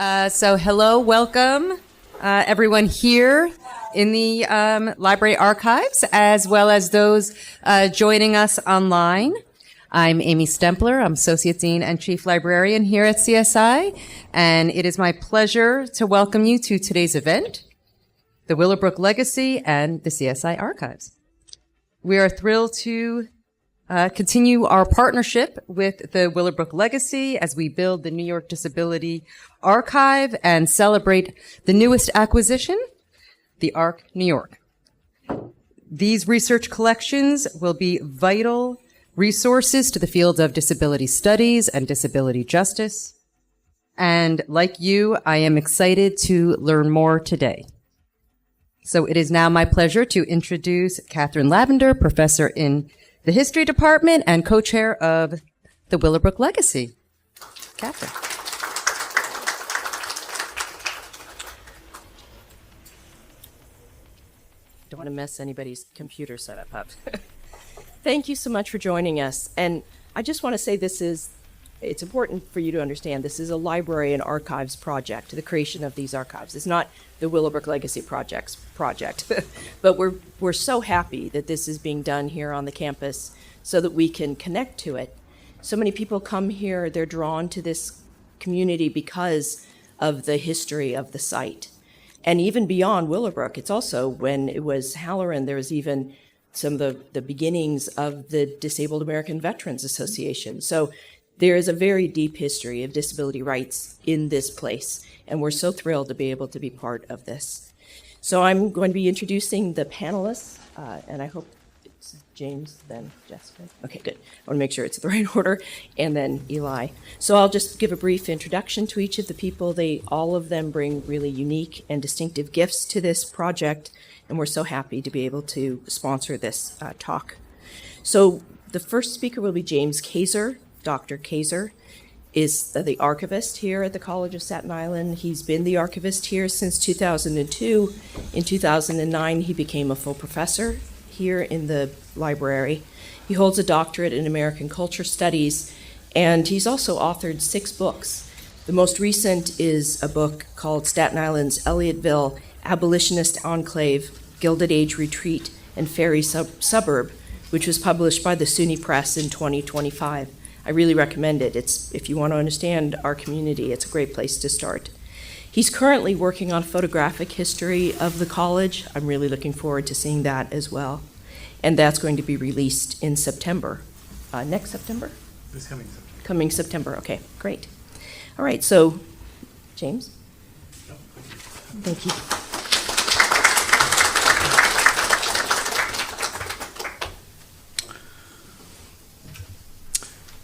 So hello, welcome everyone here in the library archives, as well as those joining us online. I'm Amy Stempler. I'm Associate Dean and Chief Librarian here at CSI, and it is my pleasure to welcome you to today's event, the Willowbrook Legacy and the CSI Archives. We are thrilled to continue our partnership with the Willowbrook Legacy as we build the New York Disability Archive and celebrate the newest acquisition, the ARC New York. These research collections will be vital resources to the field of disability studies and disability justice. And like you, I am excited to learn more today. So it is now my pleasure to introduce Catherine Lavender, professor in the History Department and co-chair of the Willowbrook Legacy. Catherine. Don't want to mess anybody's computer setup up. Thank you so much for joining us. And I just want to say it's important for you to understand this is a library and archives project, the creation of these archives. It's not the Willowbrook Legacy project, but we're so happy that this is being done here on the campus so that we can connect to it. So many people come here, they're drawn to this community because of the history of the site. And even beyond Willowbrook, it's also when it was Halloran, there was even some of the beginnings of the Disabled American Veterans Association. So there is a very deep history of disability rights in this place, and we're so thrilled to be able to be part of this. So I'm going to be introducing the panelists, and I hope it's James, then Jessica. Okay, good. I want to make sure it's the right order, and then Eli. So I'll just give a brief introduction to each of the people. All of them bring really unique and distinctive gifts to this project, and we're so happy to be able to sponsor this talk. So the first speaker will be James Kaiser. Dr. Kaiser is the archivist here at the College of Staten Island. He's been the archivist here since 2002. In 2009, he became a full professor here in the library. He holds a doctorate in American Culture Studies, and he's also authored 6 books. The most recent is a book called Staten Island's Elliotville Abolitionist Enclave, Gilded Age Retreat, and Ferry Suburb, which was published by the SUNY Press in 2025. I really recommend it. If you want to understand our community, it's a great place to start. He's currently working on photographic history of the college. I'm really looking forward to seeing that as well. And that's going to be released in September. Next September? This coming September. Coming September, okay, great. All right, so, James? No, thank you.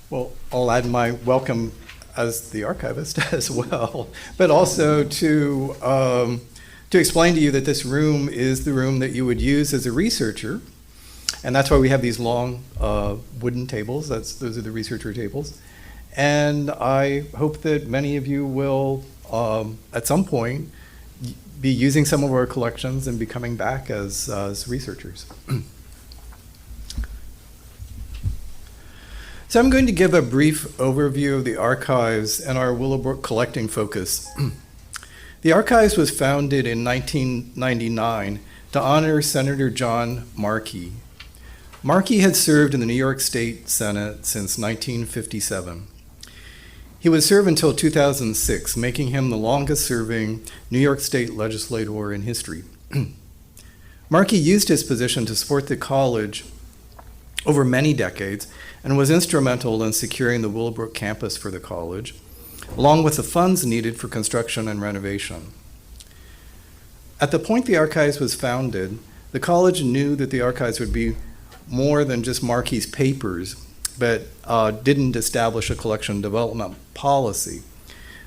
Well, I'll add my welcome as the archivist as well, but also to explain to you that this room is the room that you would use as a researcher, and that's why we have these long wooden tables. Those are the researcher tables, and I hope that many of you will, at some point, be using some of our collections and be coming back as researchers. So I'm going to give a brief overview of the archives and our Willowbrook collecting focus. The archives was founded in 1999 to honor Senator John Markey. Markey had served in the New York State Senate since 1957. He would serve until 2006, making him the longest-serving New York State legislator in history. Markey used his position to support the college over many decades and was instrumental in securing the Willowbrook campus for the college, along with the funds needed for construction and renovation. At the point the archives was founded, the college knew that the archives would be more than just Markey's papers, but didn't establish a collection development policy.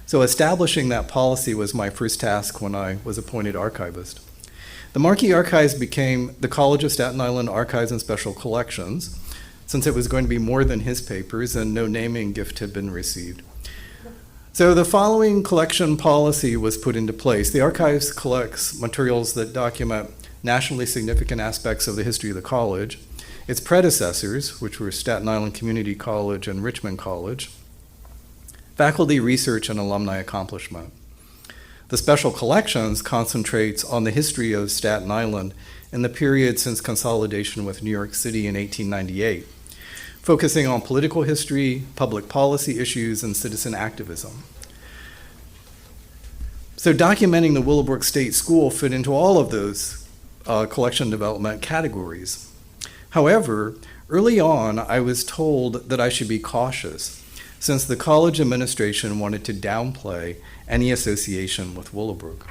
So establishing that policy was my first task when I was appointed archivist. The Markey Archives became the College of Staten Island Archives and Special Collections, since it was going to be more than his papers and no naming gift had been received. So the following collection policy was put into place. The archives collects materials that document nationally significant aspects of the history of the college. Its predecessors, which were Staten Island Community College and Richmond College, faculty research and alumni accomplishment. The Special Collections concentrates on the history of Staten Island in the period since consolidation with New York City in 1898, focusing on political history, public policy issues, and citizen activism. So documenting the Willowbrook State School fit into all of those collection development categories. However, early on, I was told that I should be cautious, since the college administration wanted to downplay any association with Willowbrook.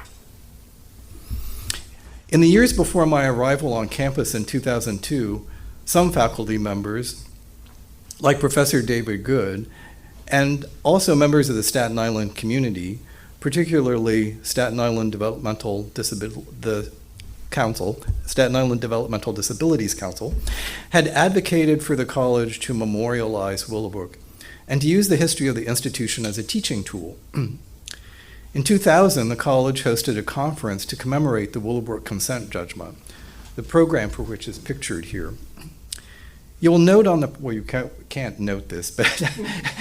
In the years before my arrival on campus in 2002, some faculty members, like Professor David Good, and also members of the Staten Island community, particularly Staten Island Developmental Disabilities Council, had advocated for the college to memorialize Willowbrook and to use the history of the institution as a teaching tool. In 2000, the college hosted a conference to commemorate the Willowbrook consent judgment, the program for which is pictured here. You'll note on the, well, you can't note this, but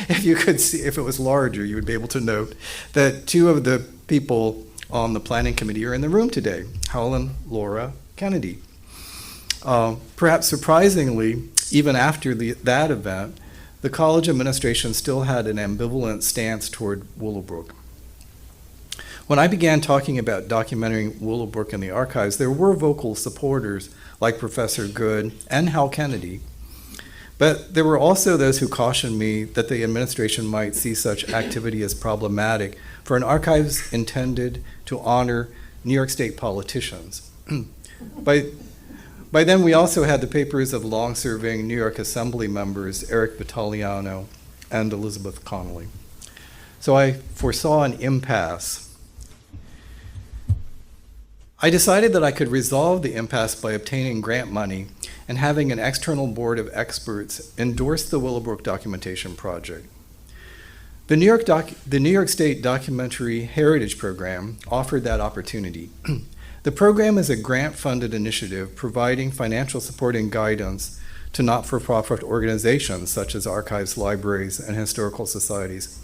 if you could see, if it was larger, you would be able to note that two of the people on the planning committee are in the room today, Hal and Laura Kennedy. Perhaps surprisingly, even after that event, the college administration still had an ambivalent stance toward Willowbrook. When I began talking about documenting Willowbrook in the archives, there were vocal supporters like Professor Good and Hal Kennedy, but there were also those who cautioned me that the administration might see such activity as problematic for an archives intended to honor New York State politicians. By then, we also had the papers of long-serving New York Assembly members Eric Vitaliano and Elizabeth Connolly. So I foresaw an impasse. I decided that I could resolve the impasse by obtaining grant money and having an external board of experts endorse the Willowbrook documentation project. The New York State Documentary Heritage Program offered that opportunity. The program is a grant-funded initiative providing financial support and guidance to not-for-profit organizations such as archives, libraries, and historical societies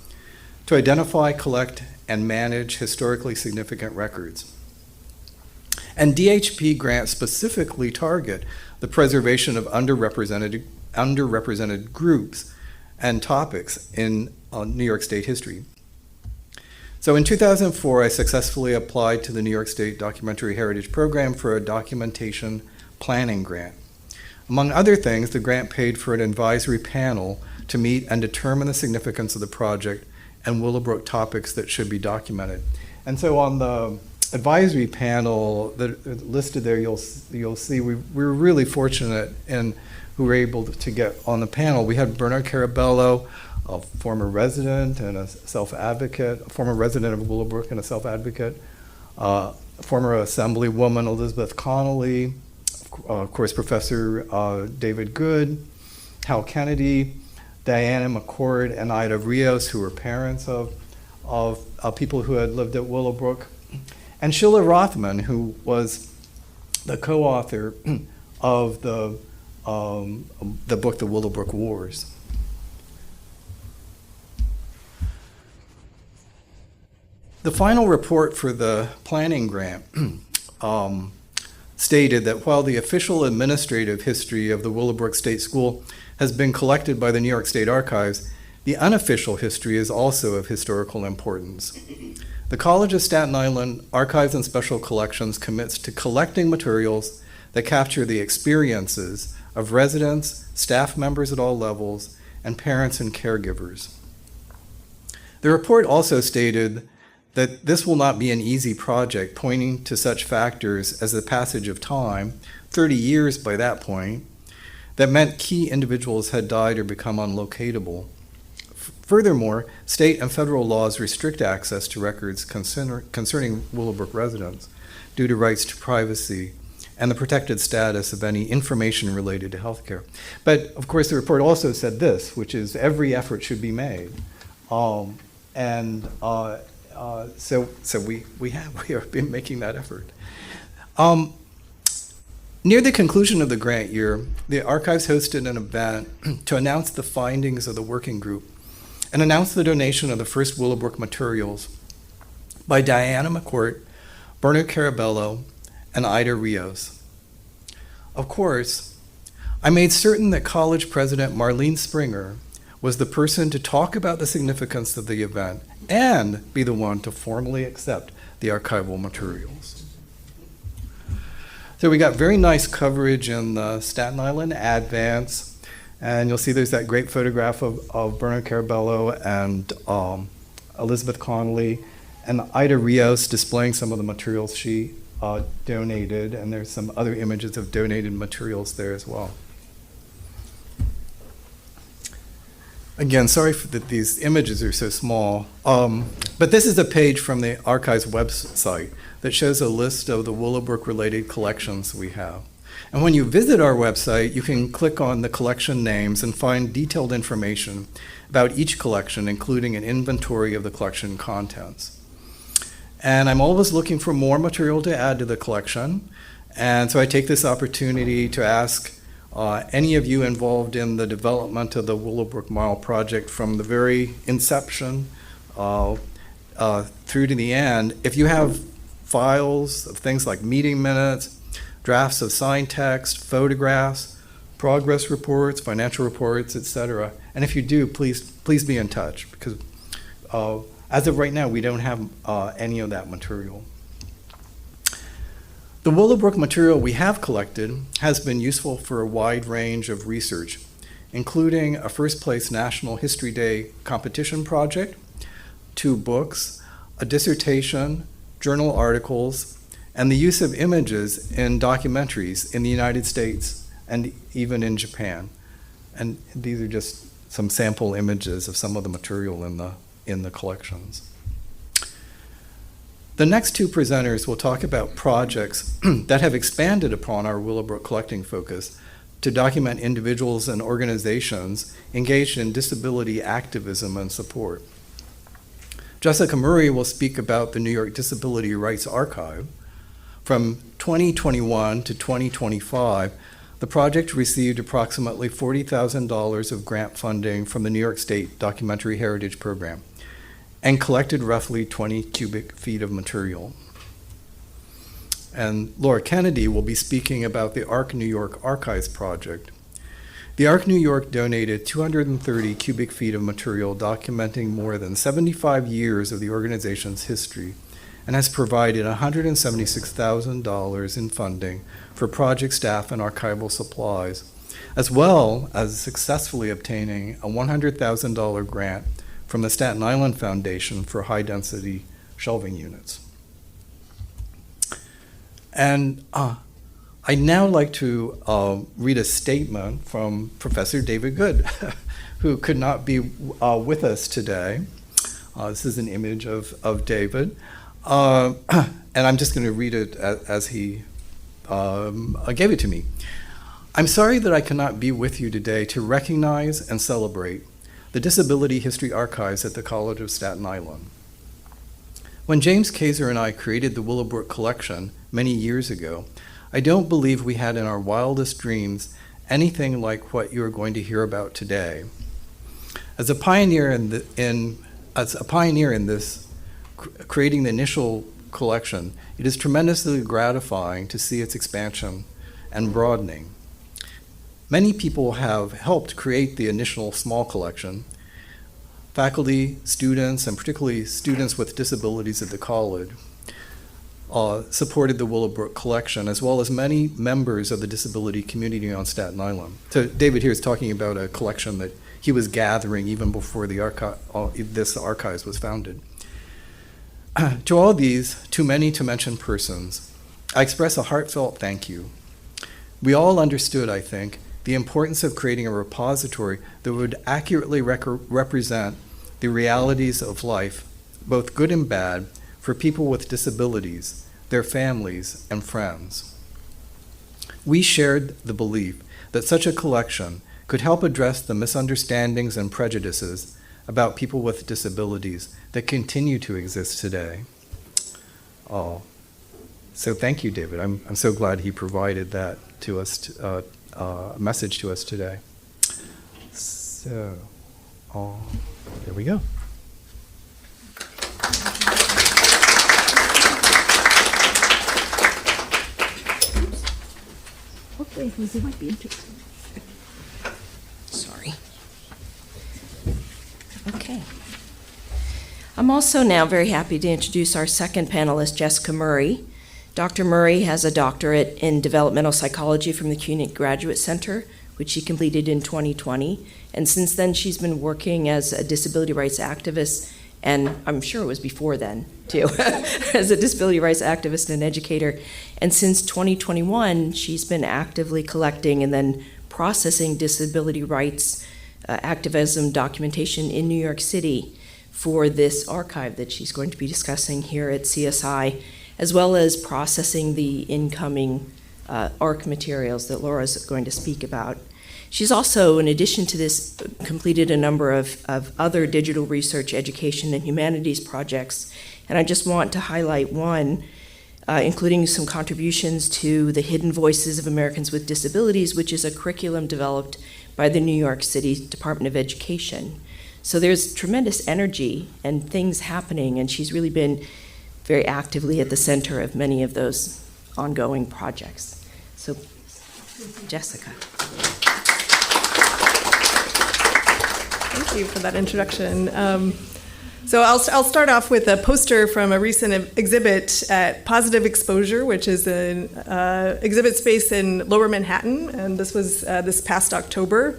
to identify, collect, and manage historically significant records. And DHP grants specifically target the preservation of underrepresented groups and topics in New York State history. So in 2004, I successfully applied to the New York State Documentary Heritage Program for a documentation planning grant. Among other things, the grant paid for an advisory panel to meet and determine the significance of the project and Willowbrook topics that should be documented. And so on the advisory panel that listed there, you'll see we were really fortunate in who were able to get on the panel. We had Bernard Carabello, a former resident and a self-advocate, a former resident of Willowbrook and a self-advocate, former Assemblywoman Elizabeth Connolly, of course Professor David Good, Hal Kennedy, Diana McCord, and Ida Rios, who were parents of people who had lived at Willowbrook, and Sheila Rothman, who was the co-author of the book, The Willowbrook Wars. The final report for the planning grant stated that while the official administrative history of the Willowbrook State School has been collected by the New York State Archives, the unofficial history is also of historical importance. The College of Staten Island Archives and Special Collections commits to collecting materials that capture the experiences of residents, staff members at all levels, and parents and caregivers. The report also stated that this will not be an easy project, pointing to such factors as the passage of time, 30 years by that point, that meant key individuals had died or become unlocatable. Furthermore, state and federal laws restrict access to records concerning Willowbrook residents due to rights to privacy and the protected status of any information related to healthcare. But of course, the report also said this, which is every effort should be made. So we have been making that effort. Near the conclusion of the grant year, the archives hosted an event to announce the findings of the working group and announce the donation of the first Willowbrook materials by Diana McCourt, Bernard Carabello, and Ida Rios. Of course, I made certain that college president Marlene Springer was the person to talk about the significance of the event and be the one to formally accept the archival materials. So we got very nice coverage in the Staten Island Advance, and you'll see there's that great photograph of Bernard Carabello and Elizabeth Connolly and Ida Rios displaying some of the materials she donated, and there's some other images of donated materials there as well. Again, sorry that these images are so small, but this is a page from the Archives website that shows a list of the Willowbrook-related collections we have. And when you visit our website, you can click on the collection names and find detailed information about each collection, including an inventory of the collection contents. And I'm always looking for more material to add to the collection, and so I take this opportunity to ask any of you involved in the development of the Willowbrook Mile project from the very inception through to the end, if you have files of things like meeting minutes, drafts of signed text, photographs, progress reports, financial reports, etc. And if you do, please be in touch, because as of right now, we don't have any of that material. The Willowbrook material we have collected has been useful for a wide range of research, including a first-place National History Day competition project, 2 books, a dissertation, journal articles, and the use of images in documentaries in the United States and even in Japan. And these are just some sample images of some of the material in the collections. The next 2 presenters will talk about projects that have expanded upon our Willowbrook collecting focus to document individuals and organizations engaged in disability activism and support. Jessica Murray will speak about the New York Disability Rights Archive. From 2021 to 2025, the project received approximately $40,000 of grant funding from the New York State Documentary Heritage Program and collected roughly 20 cubic feet of material. And Laura Kennedy will be speaking about the ARC New York Archives project. The ARC New York donated 230 cubic feet of material documenting more than 75 years of the organization's history and has provided $176,000 in funding for project staff and archival supplies, as well as successfully obtaining a $100,000 grant from the Staten Island Foundation for high-density shelving units. And I'd now like to read a statement from Professor David Good, who could not be with us today. This is an image of David. And I'm just going to read it as he gave it to me. I'm sorry that I cannot be with you today to recognize and celebrate the Disability History Archives at the College of Staten Island. When James Kaiser and I created the Willowbrook collection many years ago, I don't believe we had in our wildest dreams anything like what you are going to hear about today. As a pioneer in this creating the initial collection, it is tremendously gratifying to see its expansion and broadening. Many people have helped create the initial small collection. Faculty, students, and particularly students with disabilities at the college supported the Willowbrook collection, as well as many members of the disability community on Staten Island. So David here is talking about a collection that he was gathering even before this archives was founded. To all these, too many to mention persons, I express a heartfelt thank you. We all understood, I think, the importance of creating a repository that would accurately represent the realities of life, both good and bad, for people with disabilities, their families, and friends. We shared the belief that such a collection could help address the misunderstandings and prejudices about people with disabilities that continue to exist today. So thank you, David. I'm so glad he provided that to us, a message to us today. So, there we go. think Lizzie might be interested. Sorry. Okay. I'm also now very happy to introduce our second panelist, Jessica Murray. Dr. Murray has a doctorate in developmental psychology from the CUNY Graduate Center, which she completed in 2020. And since then, she's been working as a disability rights activist, and I'm sure it was before then, too, as a disability rights activist and educator. And since 2021, she's been actively collecting and then processing disability rights activism documentation in New York City for this archive that she's going to be discussing here at CSI, as well as processing the incoming ARC materials that Laura's going to speak about. She's also, in addition to this, completed a number of other digital research, education, and humanities projects. And I just want to highlight one, including some contributions to the Hidden Voices of Americans with Disabilities, which is a curriculum developed by the New York City Department of Education. So there's tremendous energy and things happening, and she's really been very actively at the center of many of those ongoing projects. So, Jessica. Thank you for that introduction. So I'll start off with a poster from a recent exhibit at Positive Exposure, which is an exhibit space in Lower Manhattan, and this was this past October.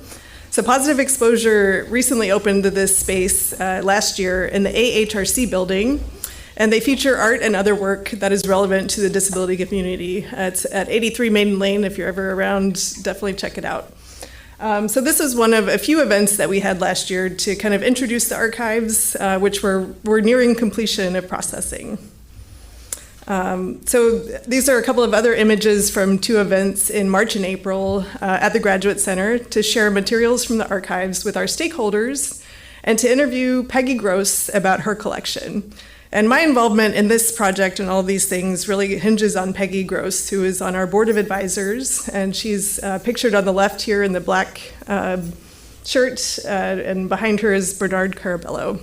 So Positive Exposure recently opened this space last year in the AHRC building, and they feature art and other work that is relevant to the disability community. It's at 83 Maiden Lane. If you're ever around, definitely check it out. So this is one of a few events that we had last year to kind of introduce the archives, which we're nearing completion of processing. So these are a couple of other images from two events in March and April at the Graduate Center to share materials from the archives with our stakeholders and to interview Peggy Gross about her collection. And my involvement in this project and all of these things really hinges on Peggy Gross, who is on our board of advisors, and she's pictured on the left here in the black shirt, and behind her is Bernard Carabello.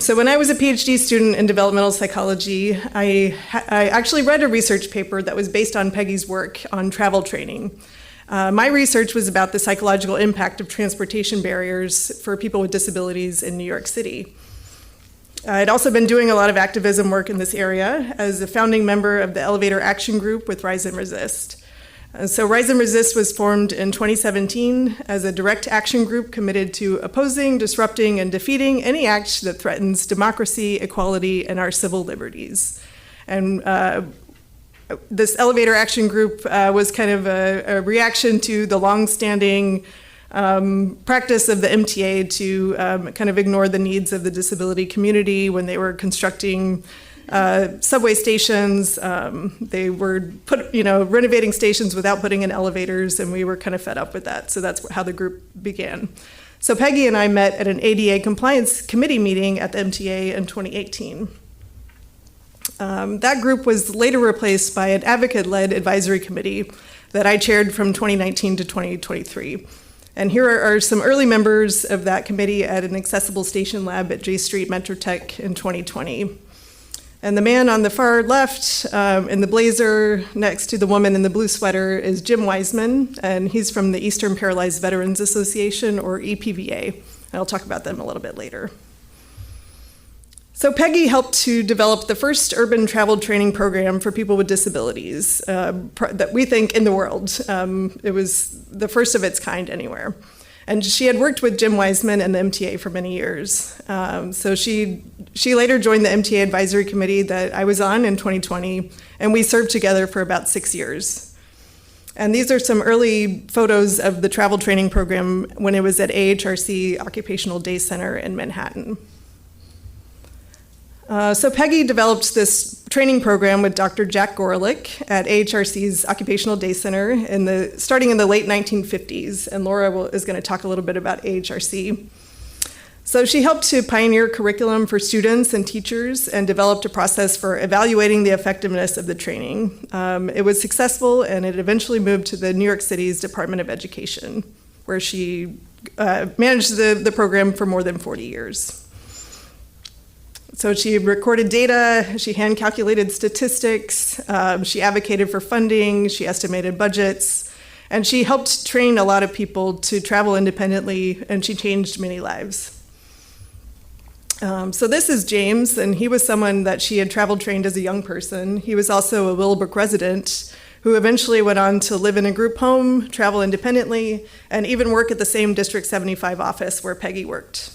So when I was a PhD student in developmental psychology, I actually read a research paper that was based on Peggy's work on travel training. My research was about the psychological impact of transportation barriers for people with disabilities in New York City. I'd also been doing a lot of activism work in this area as a founding member of the Elevator Action Group with Rise and Resist. So Rise and Resist was formed in 2017 as a direct action group committed to opposing, disrupting, and defeating any act that threatens democracy, equality, and our civil liberties. And this Elevator Action Group was kind of a reaction to the longstanding practice of the MTA to kind of ignore the needs of the disability community when they were constructing subway stations. They were renovating stations without putting in elevators, and we were kind of fed up with that. So that's how the group began. So Peggy and I met at an ADA compliance committee meeting at the MTA in 2018. That group was later replaced by an advocate-led advisory committee that I chaired from 2019 to 2023. And here are some early members of that committee at an accessible station lab at J Street Metrotech in 2020. And the man on the far left in the blazer next to the woman in the blue sweater is Jim Wiseman, and he's from the Eastern Paralyzed Veterans Association, or EPVA. And I'll talk about them a little bit later. So Peggy helped to develop the first urban travel training program for people with disabilities that we think in the world. It was the first of its kind anywhere. And she had worked with Jim Wiseman and the MTA for many years. So she later joined the MTA advisory committee that I was on in 2020, and we served together for about 6 years. And these are some early photos of the travel training program when it was at AHRC Occupational Day Center in Manhattan. So Peggy developed this training program with Dr. Jack Gorelick at AHRC's Occupational Day Center starting in the late 1950s, and Laura is going to talk a little bit about AHRC. So she helped to pioneer curriculum for students and teachers and developed a process for evaluating the effectiveness of the training. It was successful, and it eventually moved to the New York City's Department of Education, where she managed the program for more than 40 years. So she recorded data, she hand calculated statistics, she advocated for funding, she estimated budgets, and she helped train a lot of people to travel independently, and she changed many lives. So this is James, and he was someone that she had travel trained as a young person. He was also a Willowbrook resident who eventually went on to live in a group home, travel independently, and even work at the same District 75 office where Peggy worked.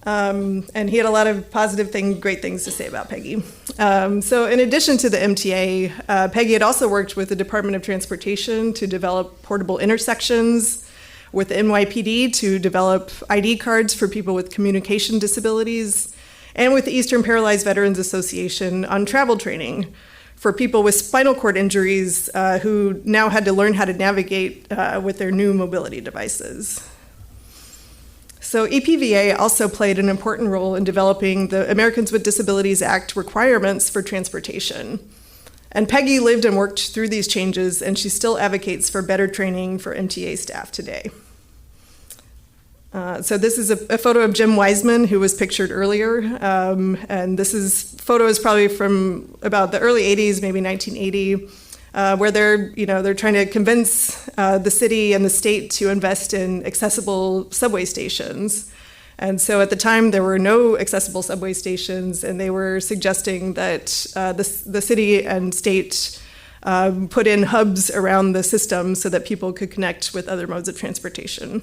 And he had a lot of great things to say about Peggy. So in addition to the MTA, Peggy had also worked with the Department of Transportation to develop portable intersections, with the NYPD to develop ID cards for people with communication disabilities, and with the Eastern Paralyzed Veterans Association on travel training for people with spinal cord injuries who now had to learn how to navigate with their new mobility devices. So EPVA also played an important role in developing the Americans with Disabilities Act requirements for transportation. And Peggy lived and worked through these changes, and she still advocates for better training for MTA staff today. So this is a photo of Jim Wiseman, who was pictured earlier. And photo is probably from about the early 80s, maybe 1980. Where they're trying to convince the city and the state to invest in accessible subway stations. And so at the time, there were no accessible subway stations, and they were suggesting that the city and state put in hubs around the system so that people could connect with other modes of transportation.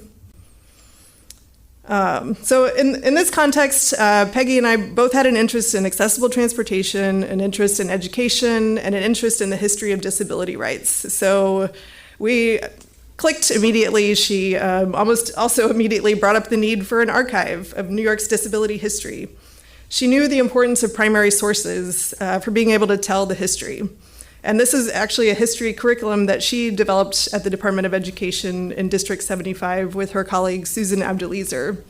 So in this context, Peggy and I both had an interest in accessible transportation, an interest in education, and an interest in the history of disability rights. So we clicked immediately. She almost also immediately brought up the need for an archive of New York's disability history. She knew the importance of primary sources for being able to tell the history. And this is actually a history curriculum that she developed at the Department of Education in District 75 with her colleague Susan Abdelezer.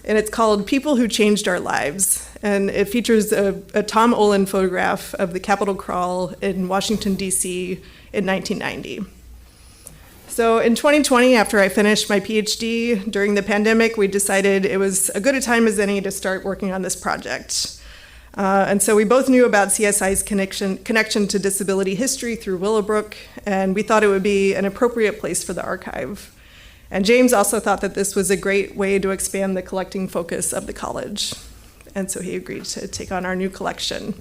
And it's called People Who Changed Our Lives. And it features a Tom Olin photograph of the Capitol Crawl in Washington, D.C. in 1990. So in 2020, after I finished my PhD during the pandemic, we decided it was as good a time as any to start working on this project. And so we both knew about CSI's connection to disability history through Willowbrook, and we thought it would be an appropriate place for the archive. And James also thought that this was a great way to expand the collecting focus of the college. And so he agreed to take on our new collection.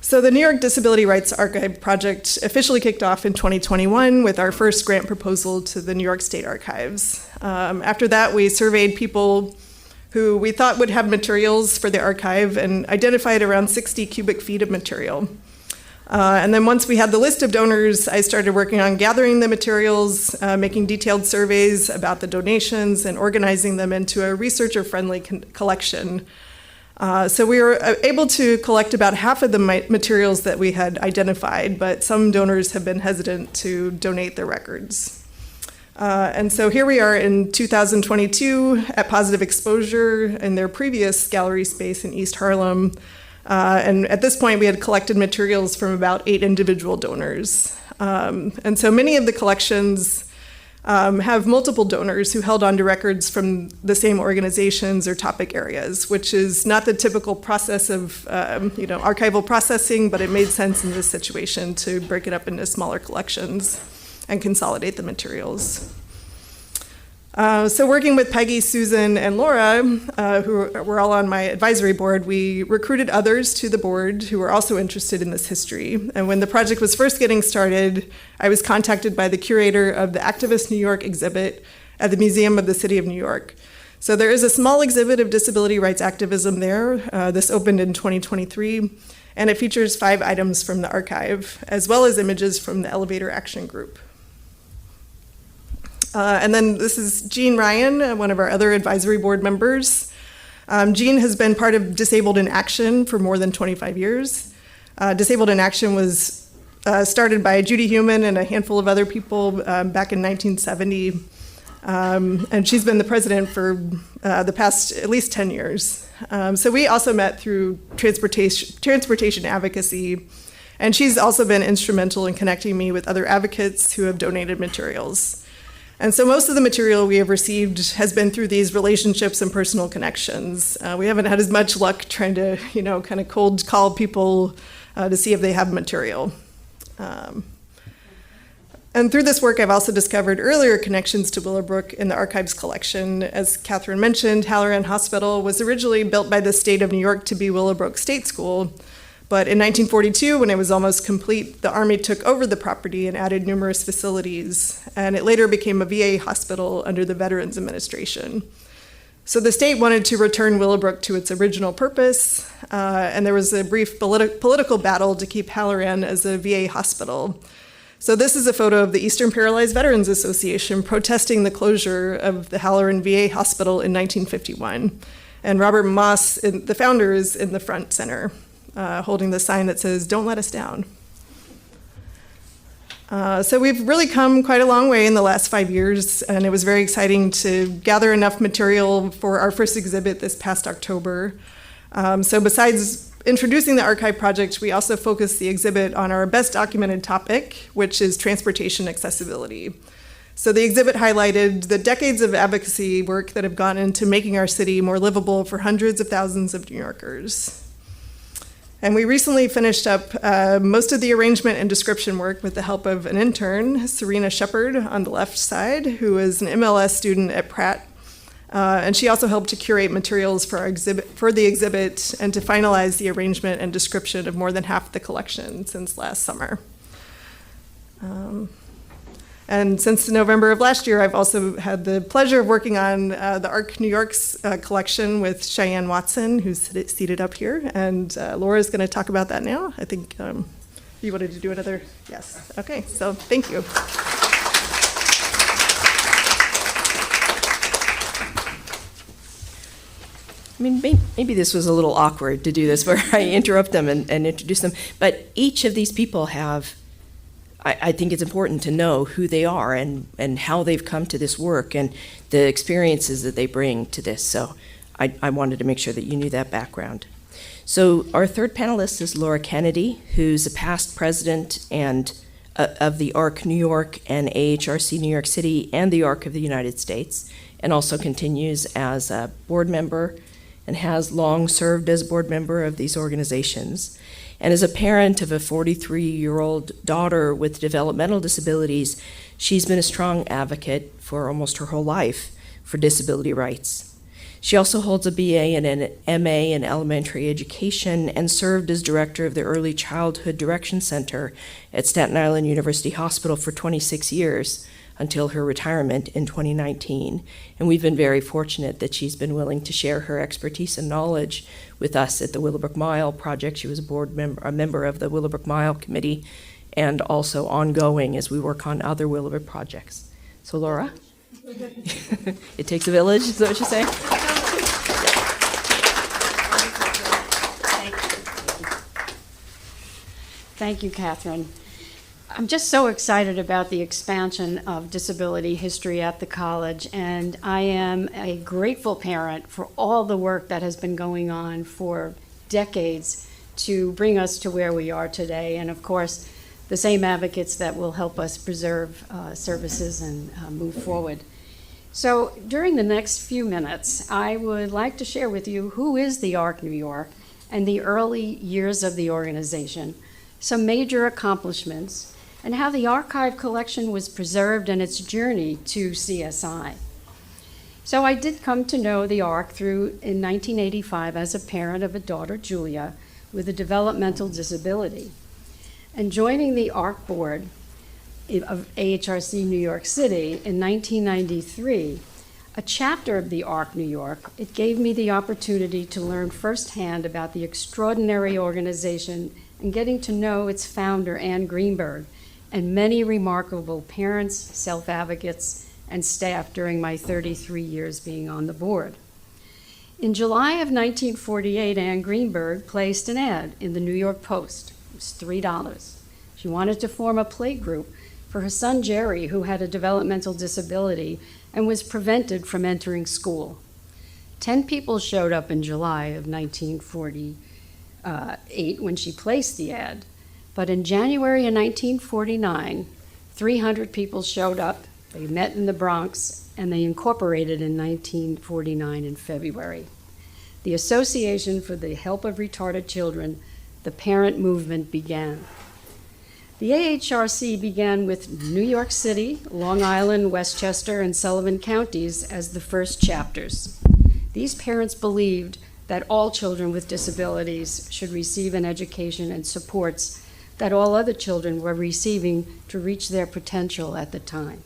So the New York Disability Rights Archive project officially kicked off in 2021 with our first grant proposal to the New York State Archives. After that, we surveyed people who we thought would have materials for the archive and identified around 60 cubic feet of material. And then once we had the list of donors, I started working on gathering the materials, making detailed surveys about the donations, and organizing them into a researcher-friendly collection. So we were able to collect about half of the materials that we had identified, but some donors have been hesitant to donate their records. And so here we are in 2022 at Positive Exposure in their previous gallery space in East Harlem. And at this point, we had collected materials from about 8 individual donors. And so many of the collections have multiple donors who held onto records from the same organizations or topic areas, which is not the typical process of archival processing, but it made sense in this situation to break it up into smaller collections and consolidate the materials. So working with Peggy, Susan, and Laura, who were all on my advisory board, we recruited others to the board who were also interested in this history. And when the project was first getting started, I was contacted by the curator of the Activist New York exhibit at the Museum of the City of New York. So there is a small exhibit of disability rights activism there. This opened in 2023, and it features 5 items from the archive, as well as images from the Elevator Action Group. And then this is Jean Ryan, one of our other advisory board members. Jean has been part of Disabled in Action for more than 25 years. Disabled in Action was started by Judy Heumann and a handful of other people back in 1970. And she's been the president for the past at least 10 years. So we also met through transportation advocacy, and she's also been instrumental in connecting me with other advocates who have donated materials. And so most of the material we have received has been through these relationships and personal connections. We haven't had as much luck trying to, kind of cold call people to see if they have material. And through this work, I've also discovered earlier connections to Willowbrook in the archives collection. As Catherine mentioned, Halloran Hospital was originally built by the state of New York to be Willowbrook State School. But in 1942, when it was almost complete, the Army took over the property and added numerous facilities. And it later became a VA hospital under the Veterans Administration. So the state wanted to return Willowbrook to its original purpose, and there was a brief political battle to keep Halloran as a VA hospital. So this is a photo of the Eastern Paralyzed Veterans Association protesting the closure of the Halloran VA Hospital in 1951. And Robert Moss, the founder, is in the front center, holding the sign that says, "Don't let us down." So we've really come quite a long way in the last 5 years, and it was very exciting to gather enough material for our first exhibit this past October. So besides introducing the archive project, we also focused the exhibit on our best documented topic, which is transportation accessibility. So the exhibit highlighted the decades of advocacy work that have gone into making our city more livable for hundreds of thousands of New Yorkers. And we recently finished up most of the arrangement and description work with the help of an intern, Serena Shepard, on the left side, who is an MLS student at Pratt. And she also helped to curate materials for the exhibit and to finalize the arrangement and description of more than half the collection since last summer. And since November of last year, I've also had the pleasure of working on the ARC New York's collection with Cheyenne Watson, who's seated up here. And Laura's going to talk about that now. I think you wanted to do another, yes. Okay, so thank you. I mean, maybe this was a little awkward to do this where I interrupt them and introduce them, but each of these people have, I think it's important to know who they are and how they've come to this work and the experiences that they bring to this. So I wanted to make sure that you knew that background. So our third panelist is Laura Kennedy, who's a past president and of the ARC New York and AHRC New York City and the ARC of the United States, and also continues as a board member and has long served as board member of these organizations. And as a parent of a 43-year-old daughter with developmental disabilities, she's been a strong advocate for almost her whole life for disability rights. She also holds a BA and an MA in elementary education and served as director of the Early Childhood Direction Center at Staten Island University Hospital for 26 years until her retirement in 2019. And we've been very fortunate that she's been willing to share her expertise and knowledge with us at the Willowbrook Mile Project. She was a member of the Willowbrook Mile Committee, and also ongoing as we work on other Willowbrook projects. So Laura, it takes a village, is that what you're saying? Thank you, Catherine. I'm just so excited about the expansion of disability history at the college, and I am a grateful parent for all the work that has been going on for decades to bring us to where we are today, and of course, the same advocates that will help us preserve services and move forward. So during the next few minutes, I would like to share with you who is the ARC New York and the early years of the organization, some major accomplishments, and how the archive collection was preserved and its journey to CSI. So I did come to know the ARC in 1985 as a parent of a daughter, Julia, with a developmental disability. And joining the ARC board of AHRC New York City in 1993, a chapter of the ARC New York, it gave me the opportunity to learn firsthand about the extraordinary organization and getting to know its founder, Ann Greenberg, and many remarkable parents, self-advocates, and staff during my 33 years being on the board. In July of 1948, Ann Greenberg placed an ad in the New York Post. It was $3. She wanted to form a play group for her son Jerry, who had a developmental disability and was prevented from entering school. 10 people showed up in July of 1948 when she placed the ad. But in January of 1949, 300 people showed up They met in the Bronx, and they incorporated in 1949 in February. The Association for the Help of Retarded Children, the parent movement, began. The AHRC began with New York City, Long Island, Westchester, and Sullivan counties as the first chapters. These parents believed that all children with disabilities should receive an education and supports that all other children were receiving to reach their potential at the time.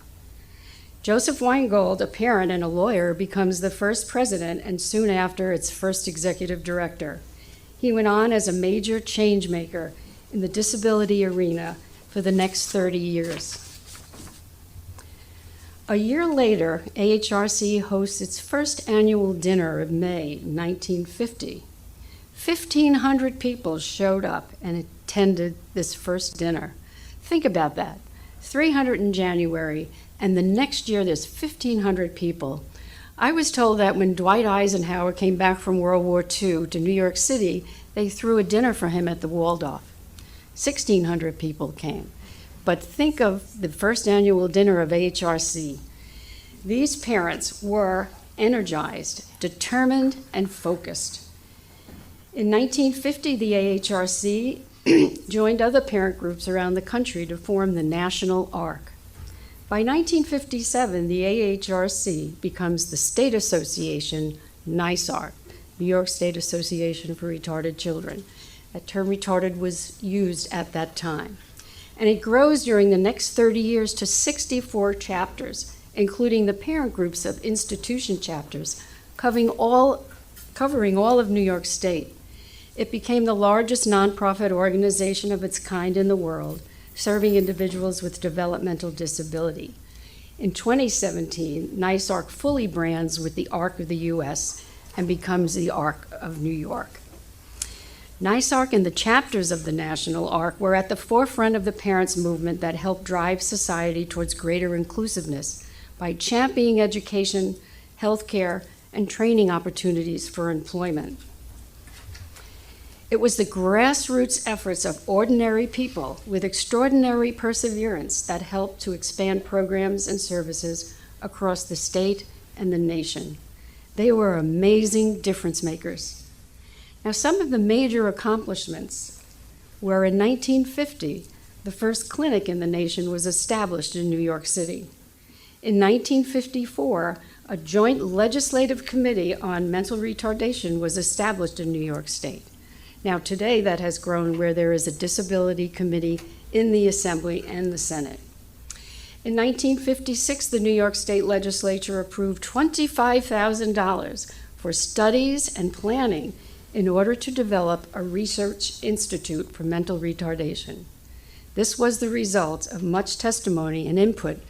Joseph Weingold, a parent and a lawyer, becomes the first president and soon after its first executive director. He went on as a major change maker in the disability arena for the next 30 years. A year later, AHRC hosts its first annual dinner of May 1950. 1,500 people showed up and attended this first dinner. Think about that. 300 in January, and the next year there's 1,500 people. I was told that when Dwight Eisenhower came back from World War II to New York City, they threw a dinner for him at the Waldorf. 1,600 people came. But think of the first annual dinner of AHRC. These parents were energized, determined, and focused. In 1950, the AHRC joined other parent groups around the country to form the National ARC. By 1957, the AHRC becomes the State Association, NYSARC, New York State Association for Retarded Children. That term retarded was used at that time. And it grows during the next 30 years to 64 chapters, including the parent groups of institution chapters, covering all of New York State. It became the largest nonprofit organization of its kind in the world, serving individuals with developmental disability. In 2017, NYSARC fully brands with the ARC of the U.S. and becomes the ARC of New York. NYSARC and the chapters of the National ARC were at the forefront of the parents' movement that helped drive society towards greater inclusiveness by championing education, healthcare, and training opportunities for employment. It was the grassroots efforts of ordinary people with extraordinary perseverance that helped to expand programs and services across the state and the nation. They were amazing difference makers. Now, some of the major accomplishments were in 1950, the first clinic in the nation was established in New York City. In 1954, a joint legislative committee on mental retardation was established in New York State. Now, today that has grown where there is a disability committee in the Assembly and the Senate. In 1956, the New York State Legislature approved $25,000 for studies and planning in order to develop a research institute for mental retardation. This was the result of much testimony and input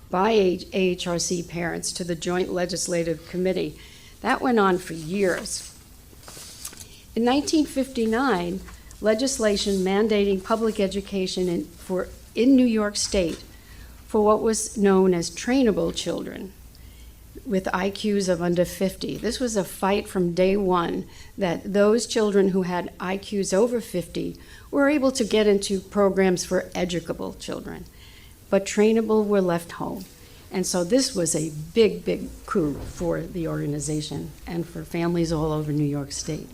by AHRC parents to the Joint Legislative Committee. That went on for years. In 1959, legislation mandating public education in New York State for what was known as trainable children with IQs of under 50. This was a fight from day one that those children who had IQs over 50 were able to get into programs for educable children, but trainable were left home. And so this was a big, big coup for the organization and for families all over New York State.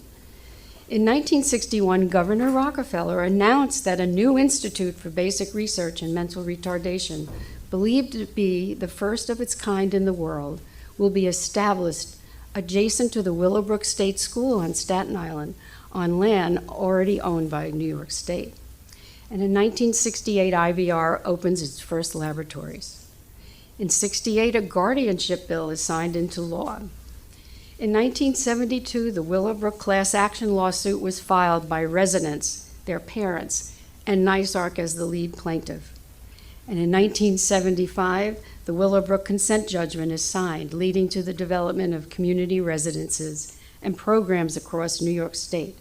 In 1961, Governor Rockefeller announced that a new institute for basic research in mental retardation, believed to be the first of its kind in the world, will be established adjacent to the Willowbrook State School on Staten Island on land already owned by New York State. And in 1968, IVR opens its first laboratories. In 68, a guardianship bill is signed into law. In 1972, the Willowbrook class action lawsuit was filed by residents, their parents, and NYSARC as the lead plaintiff. And in 1975, the Willowbrook consent judgment is signed, leading to the development of community residences and programs across New York State,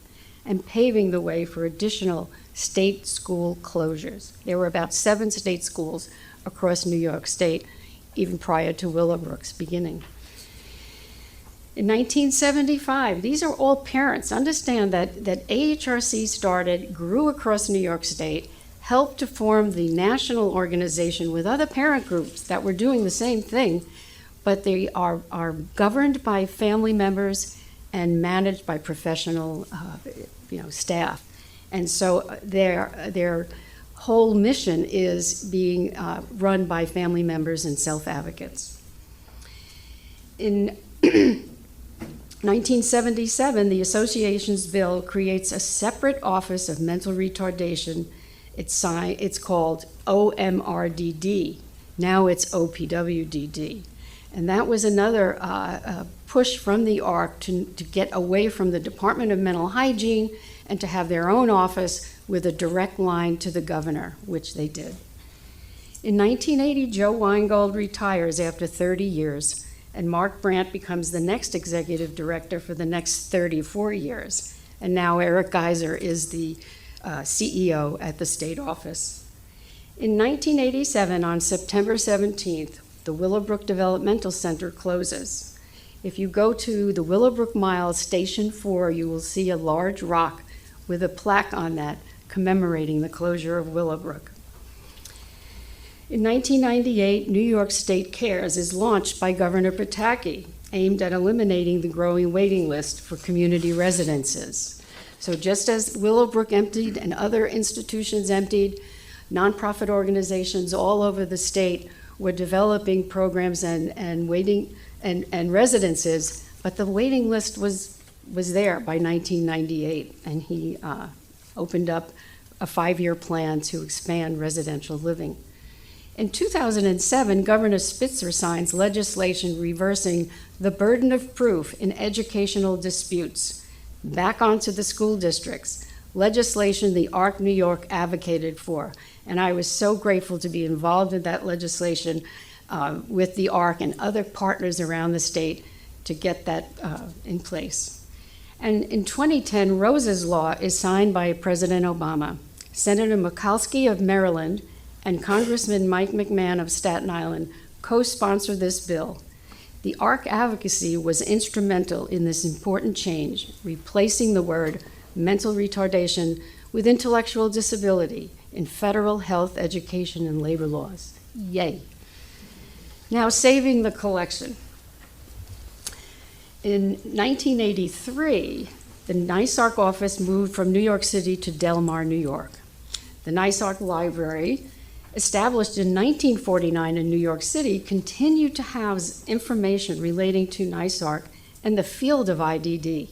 and paving the way for additional state school closures. There were about 7 state schools across New York State, even prior to Willowbrook's beginning. In 1975, these are all parents. Understand that AHRC grew across New York State, helped to form the national organization with other parent groups that were doing the same thing, but they are governed by family members and managed by professional staff. And so their whole mission is being run by family members and self-advocates. In 1977, the association's bill creates a separate Office of Mental Retardation. It's called OMRDD. Now it's OPWDD. And that was another push from the ARC to get away from the Department of Mental Hygiene and to have their own office with a direct line to the governor, which they did. In 1980, Joe Weingold retires after 30 years, and Mark Brandt becomes the next executive director for the next 34 years. And now Eric Geiser is the CEO at the state office. In 1987, on September 17th, the Willowbrook Developmental Center closes. If you go to the Willowbrook Mile Station 4, you will see a large rock with a plaque on that commemorating the closure of Willowbrook. In 1998, New York State Cares is launched by Governor Pataki, aimed at eliminating the growing waiting list for community residences. So just as Willowbrook emptied and other institutions emptied, nonprofit organizations all over the state were developing programs and waiting and residences, but the waiting list was there by 1998, and he opened up a 5-year plan to expand residential living. In 2007, Governor Spitzer signs legislation reversing the burden of proof in educational disputes back onto the school districts, legislation the ARC New York advocated for. And I was so grateful to be involved in that legislation with the ARC and other partners around the state to get that in place. And in 2010, Rose's Law is signed by President Obama. Senator Mikulski of Maryland and Congressman Mike McMahon of Staten Island co-sponsored this bill. The ARC advocacy was instrumental in this important change, replacing the word mental retardation with intellectual disability in federal health, education, and labor laws. Yay. Now, saving the collection. In 1983, the NYSARC office moved from New York City to Del Mar, New York. The NYSARC Library, established in 1949 in New York City, continued to house information relating to NYSARC and the field of IDD.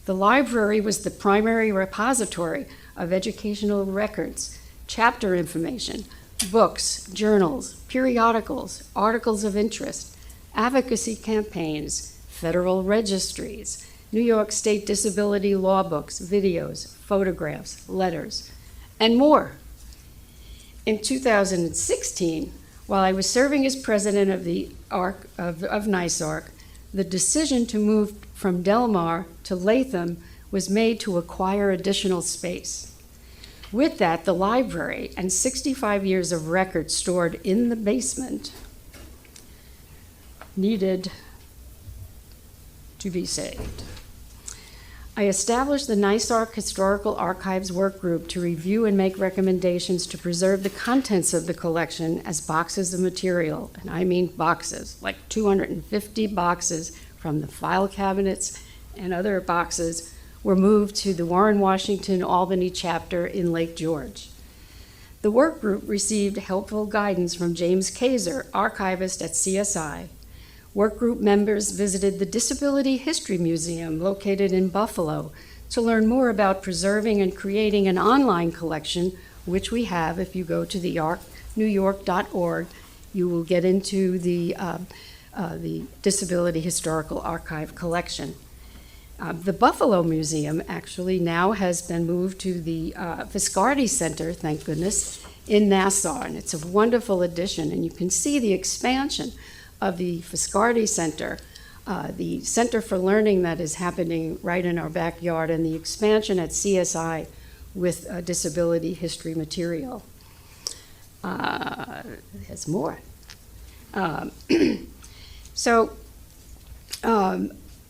The library was the primary repository of educational records, chapter information, books, journals, periodicals, articles of interest, advocacy campaigns, federal registries, New York State disability law books, videos, photographs, letters, and more. In 2016, while I was serving as president of the ARC of NYSARC, the decision to move from Del Mar to Latham was made to acquire additional space. With that, the library and 65 years of records stored in the basement needed to be saved. I established the NYSARC Historical Archives Work Group to review and make recommendations to preserve the contents of the collection as boxes of material, and I mean boxes, like 250 boxes from the file cabinets and other boxes were moved to the Warren Washington Albany chapter in Lake George. The work group received helpful guidance from James Kaiser, archivist at CSI. Work group members visited the Disability History Museum located in Buffalo to learn more about preserving and creating an online collection, which we have. If you go to the arcnewyork.org, you will get into the Disability Historical Archive collection. The Buffalo Museum actually now has been moved to the Viscardi Center, thank goodness, in Nassau, and it's a wonderful addition, and you can see the expansion of the Viscardi Center, the Center for Learning that is happening right in our backyard, and the expansion at CSI with disability history material. There's more.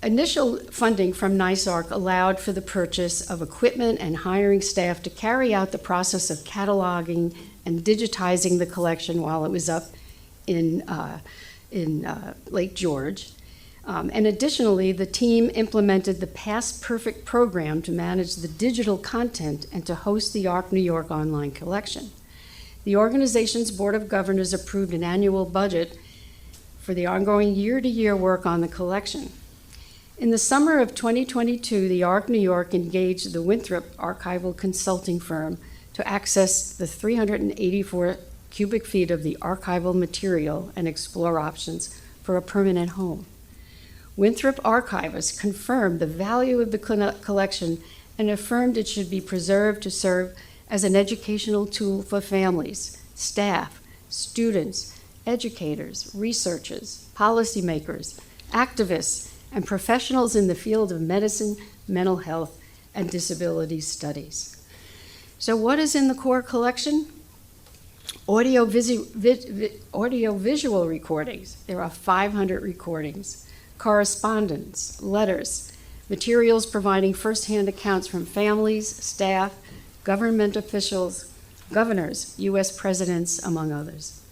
Initial funding from NYSARC allowed for the purchase of equipment and hiring staff to carry out the process of cataloging and digitizing the collection while it was up in Lake George. And additionally, the team implemented the Past Perfect program to manage the digital content and to host the ARC New York online collection. The organization's Board of Governors approved an annual budget for the ongoing year-to-year work on the collection. In the summer of 2022, the ARC New York engaged the Winthrop archival consulting firm to access the 384 cubic feet of the archival material and explore options for a permanent home. Winthrop archivists confirmed the value of the collection and affirmed it should be preserved to serve as an educational tool for families, staff, students, educators, researchers, policymakers, activists, and professionals in the field of medicine, mental health, and disability studies. So what is in the core collection? Audio-visual recordings. There are 500 recordings. Correspondence, letters, materials providing firsthand accounts from families, staff, government officials, governors, U.S. presidents, among others.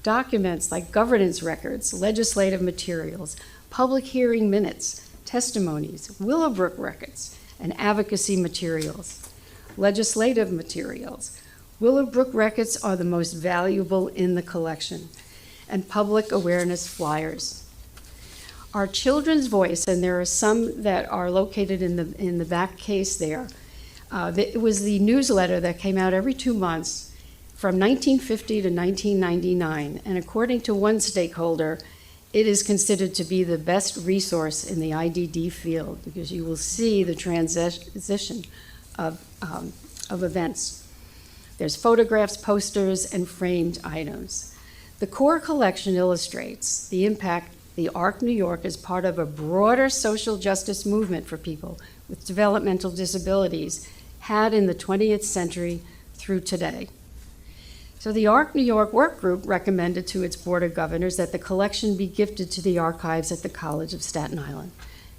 Documents like governance records, legislative materials, public hearing minutes, testimonies, Willowbrook records, and advocacy materials. Legislative materials. Willowbrook records are the most valuable in the collection, and public awareness flyers. Our children's voice, and there are some that are located in the back case there. It was the newsletter that came out every 2 months from 1950 to 1999, and according to one stakeholder, it is considered to be the best resource in the IDD field because you will see the transition of events. There's photographs, posters, and framed items. The core collection illustrates the impact the ARC New York is part of a broader social justice movement for people with developmental disabilities had in the 20th century through today. So the ARC New York work group recommended to its Board of Governors that the collection be gifted to the archives at the College of Staten Island.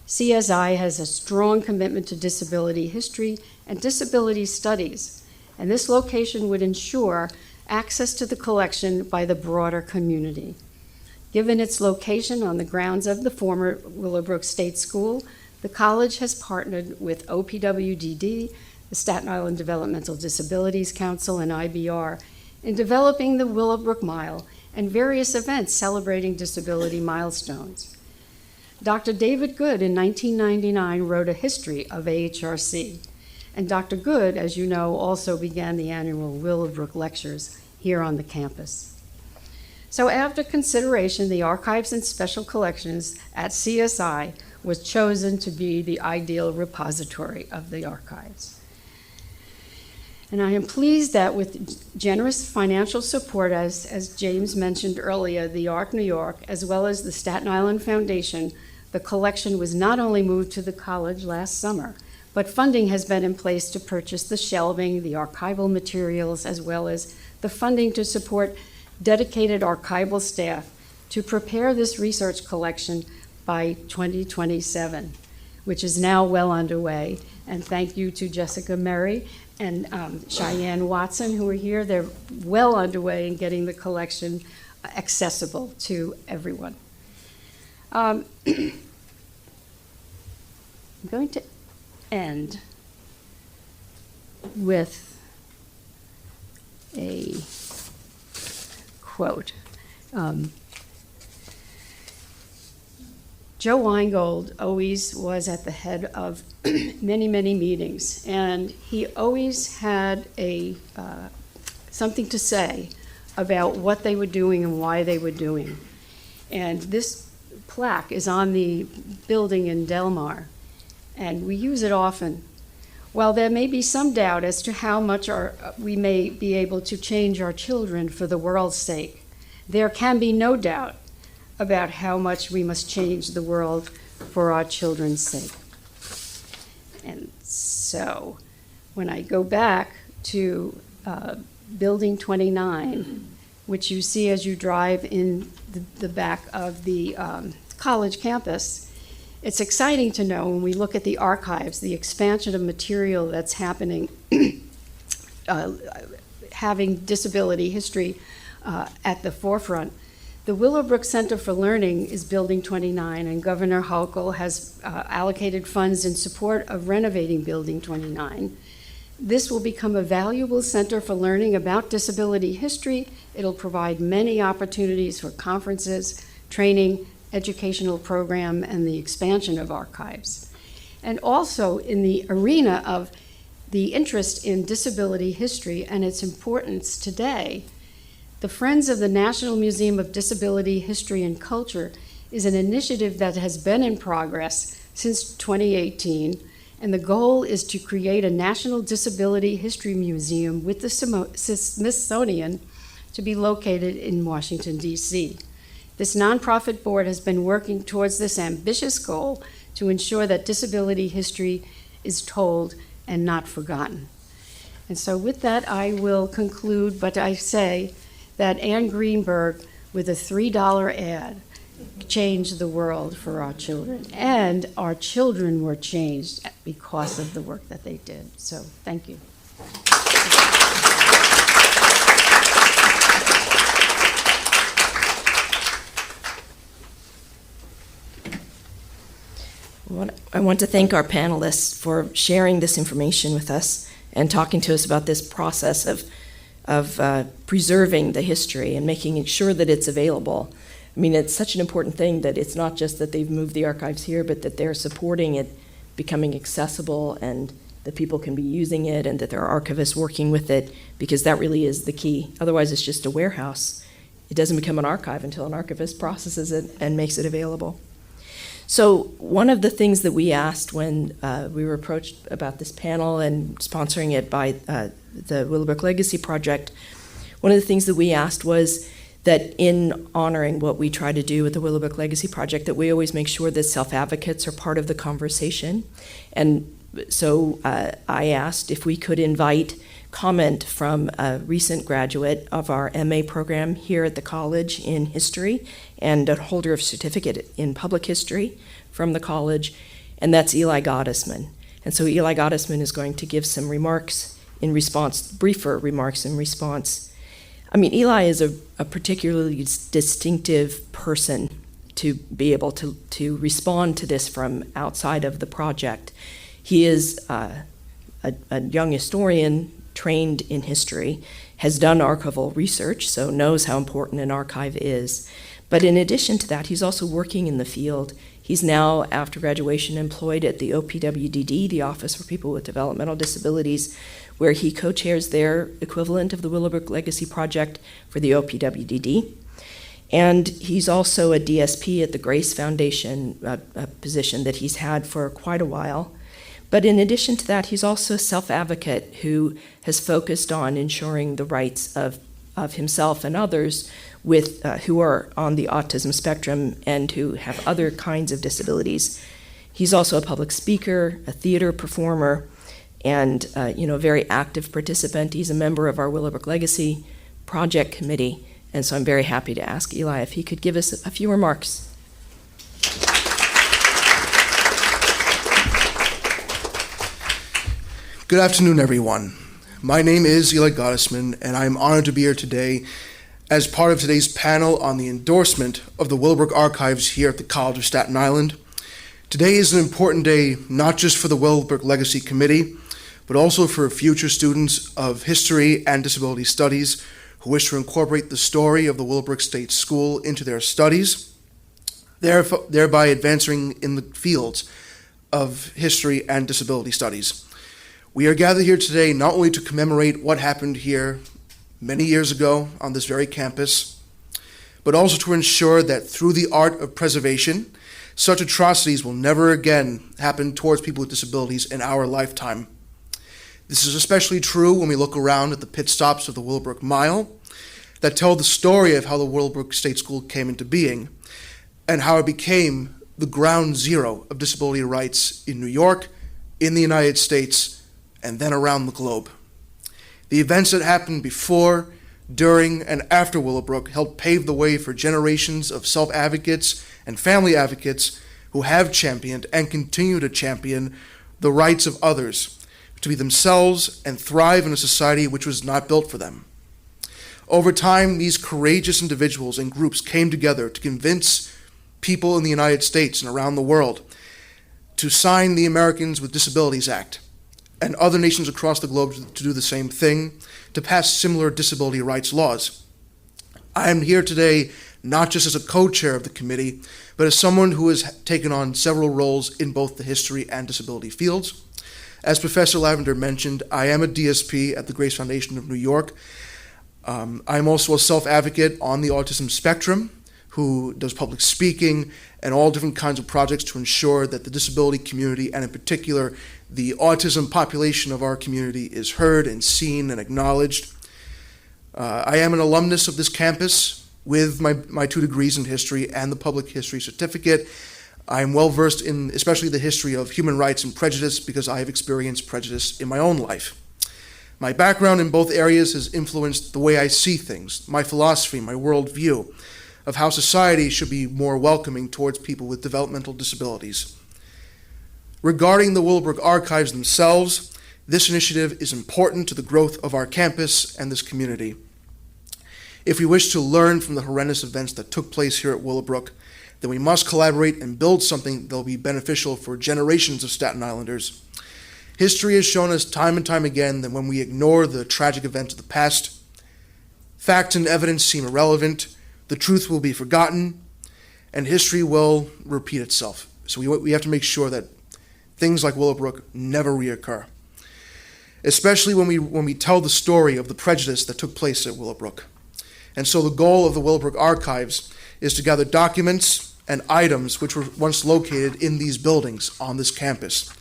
CSI has a strong commitment to disability history and disability studies, and this location would ensure access to the collection by the broader community. Given its location on the grounds of the former Willowbrook State School, the college has partnered with OPWDD, the Staten Island Developmental Disabilities Council, and IBR in developing the Willowbrook Mile and various events celebrating disability milestones. Dr. David Good in 1999 wrote a history of AHRC, and Dr. Good, as you know, also began the annual Willowbrook Lectures here on the campus. So after consideration, the Archives and Special Collections at CSI was chosen to be the ideal repository of the archives. And I am pleased that with generous financial support, as James mentioned earlier, the ARC New York, as well as the Staten Island Foundation, the collection was not only moved to the college last summer, but funding has been in place to purchase the shelving, the archival materials, as well as the funding to support dedicated archival staff to prepare this research collection by 2027, which is now well underway. And thank you to Jessica Murray and Cheyenne Watson, who are here. They're well underway in getting the collection accessible to everyone. I'm going to end with a quote. Joe Weingold always was at the head of many, many meetings, and he always had something to say about what they were doing and why they were doing. And this plaque is on the building in Del Mar, and we use it often. While there may be some doubt as to how much we may be able to change our children for the world's sake, there can be no doubt about how much we must change the world for our children's sake. And so when I go back to Building 29, which you see as you drive in the back of the college campus, It's exciting to know when we look at the archives, the expansion of material that's happening, having disability history at the forefront. The Willowbrook Center for Learning is Building 29, and Governor Hochul has allocated funds in support of renovating Building 29. This will become a valuable center for learning about disability history. It'll provide many opportunities for conferences, training, educational program, and the expansion of archives. And also in the arena of the interest in disability history and its importance today, the Friends of the National Museum of Disability History and Culture is an initiative that has been in progress since 2018, and the goal is to create a National Disability History Museum with the Smithsonian to be located in Washington, D.C. This nonprofit board has been working towards this ambitious goal to ensure that disability history is told and not forgotten. And so with that, I will conclude, but I say that Anne Greenberg, with a $3 ad, changed the world for our children. And our children were changed because of the work that they did. So thank you. I want to thank our panelists for sharing this information with us and talking to us about this process of preserving the history and making sure that it's available. I mean, it's such an important thing that it's not just that they've moved the archives here, but that they're supporting it becoming accessible and that people can be using it and that there are archivists working with it, because that really is the key. Otherwise, it's just a warehouse. It doesn't become an archive until an archivist processes it and makes it available. So one of the things that we asked when we were approached about this panel and sponsoring it by the Willowbrook Legacy Project, one of the things that we asked was that in honoring what we try to do with the Willowbrook Legacy Project, that we always make sure that self-advocates are part of the conversation. And so I asked if we could invite comment from a recent graduate of our MA program here at the college in history and a holder of certificate in public history from the college, and that's Eli Gottesman. And so Eli Gottesman is going to give some remarks in response, briefer remarks in response. I mean, Eli is a particularly distinctive person to be able to respond to this from outside of the project. He is a young historian trained in history, has done archival research, so knows how important an archive is. But in addition to that, he's also working in the field. He's now, after graduation, employed at the OPWDD, the Office for People with Developmental Disabilities, where he co-chairs their equivalent of the Willowbrook Legacy Project for the OPWDD. And he's also a DSP at the Grace Foundation, a position that he's had for quite a while. But in addition to that, he's also a self-advocate who has focused on ensuring the rights of himself and others with who are on the autism spectrum and who have other kinds of disabilities. He's also a public speaker, a theater performer, and a very active participant. He's a member of our Willowbrook Legacy Project Committee, and so I'm very happy to ask Eli if he could give us a few remarks. Good afternoon, everyone. My name is Eli Gottesman, and I am honored to be here today as part of today's panel on the endorsement of the Willowbrook Archives here at the College of Staten Island. Today is an important day not just for the Willowbrook Legacy Committee, but also for future students of history and disability studies who wish to incorporate the story of the Willowbrook State School into their studies, thereby advancing in the fields of history and disability studies. We are gathered here today not only to commemorate what happened here many years ago on this very campus, but also to ensure that through the art of preservation, such atrocities will never again happen towards people with disabilities in our lifetime. This is especially true when we look around at the pit stops of the Willowbrook Mile that tell the story of how the Willowbrook State School came into being and how it became the ground zero of disability rights in New York, in the United States, and then around the globe. The events that happened before, during, and after Willowbrook helped pave the way for generations of self-advocates and family advocates who who have championed and continue to champion the rights of others to be themselves and thrive in a society which was not built for them. Over time, these courageous individuals and groups came together to convince people in the United States and around the world to sign the Americans with Disabilities Act and other nations across the globe to do the same thing, to pass similar disability rights laws. I am here today not just as a co-chair of the committee, but as someone who has taken on several roles in both the history and disability fields. As Professor Lavender mentioned, I am a DSP at the Grace Foundation of New York. I'm also a self-advocate on the autism spectrum who does public speaking and all different kinds of projects to ensure that the disability community, and in particular the autism population of our community, is heard and seen and acknowledged. I am an alumnus of this campus with my 2 degrees in history and the public history certificate. I am well versed in especially the history of human rights and prejudice because I have experienced prejudice in my own life. My background in both areas has influenced the way I see things, my philosophy, my worldview of how society should be more welcoming towards people with developmental disabilities. Regarding the Willowbrook Archives themselves, this initiative is important to the growth of our campus and this community. If we wish to learn from the horrendous events that took place here at Willowbrook, then we must collaborate and build something that will be beneficial for generations of Staten Islanders. History has shown us time and time again that when we ignore the tragic events of the past, facts and evidence seem irrelevant, the truth will be forgotten, and history will repeat itself. So we have to make sure that things like Willowbrook never reoccur, especially when we tell the story of the prejudice that took place at Willowbrook. And so the goal of the Willowbrook Archives is to gather documents and items which were once located in these buildings on this campus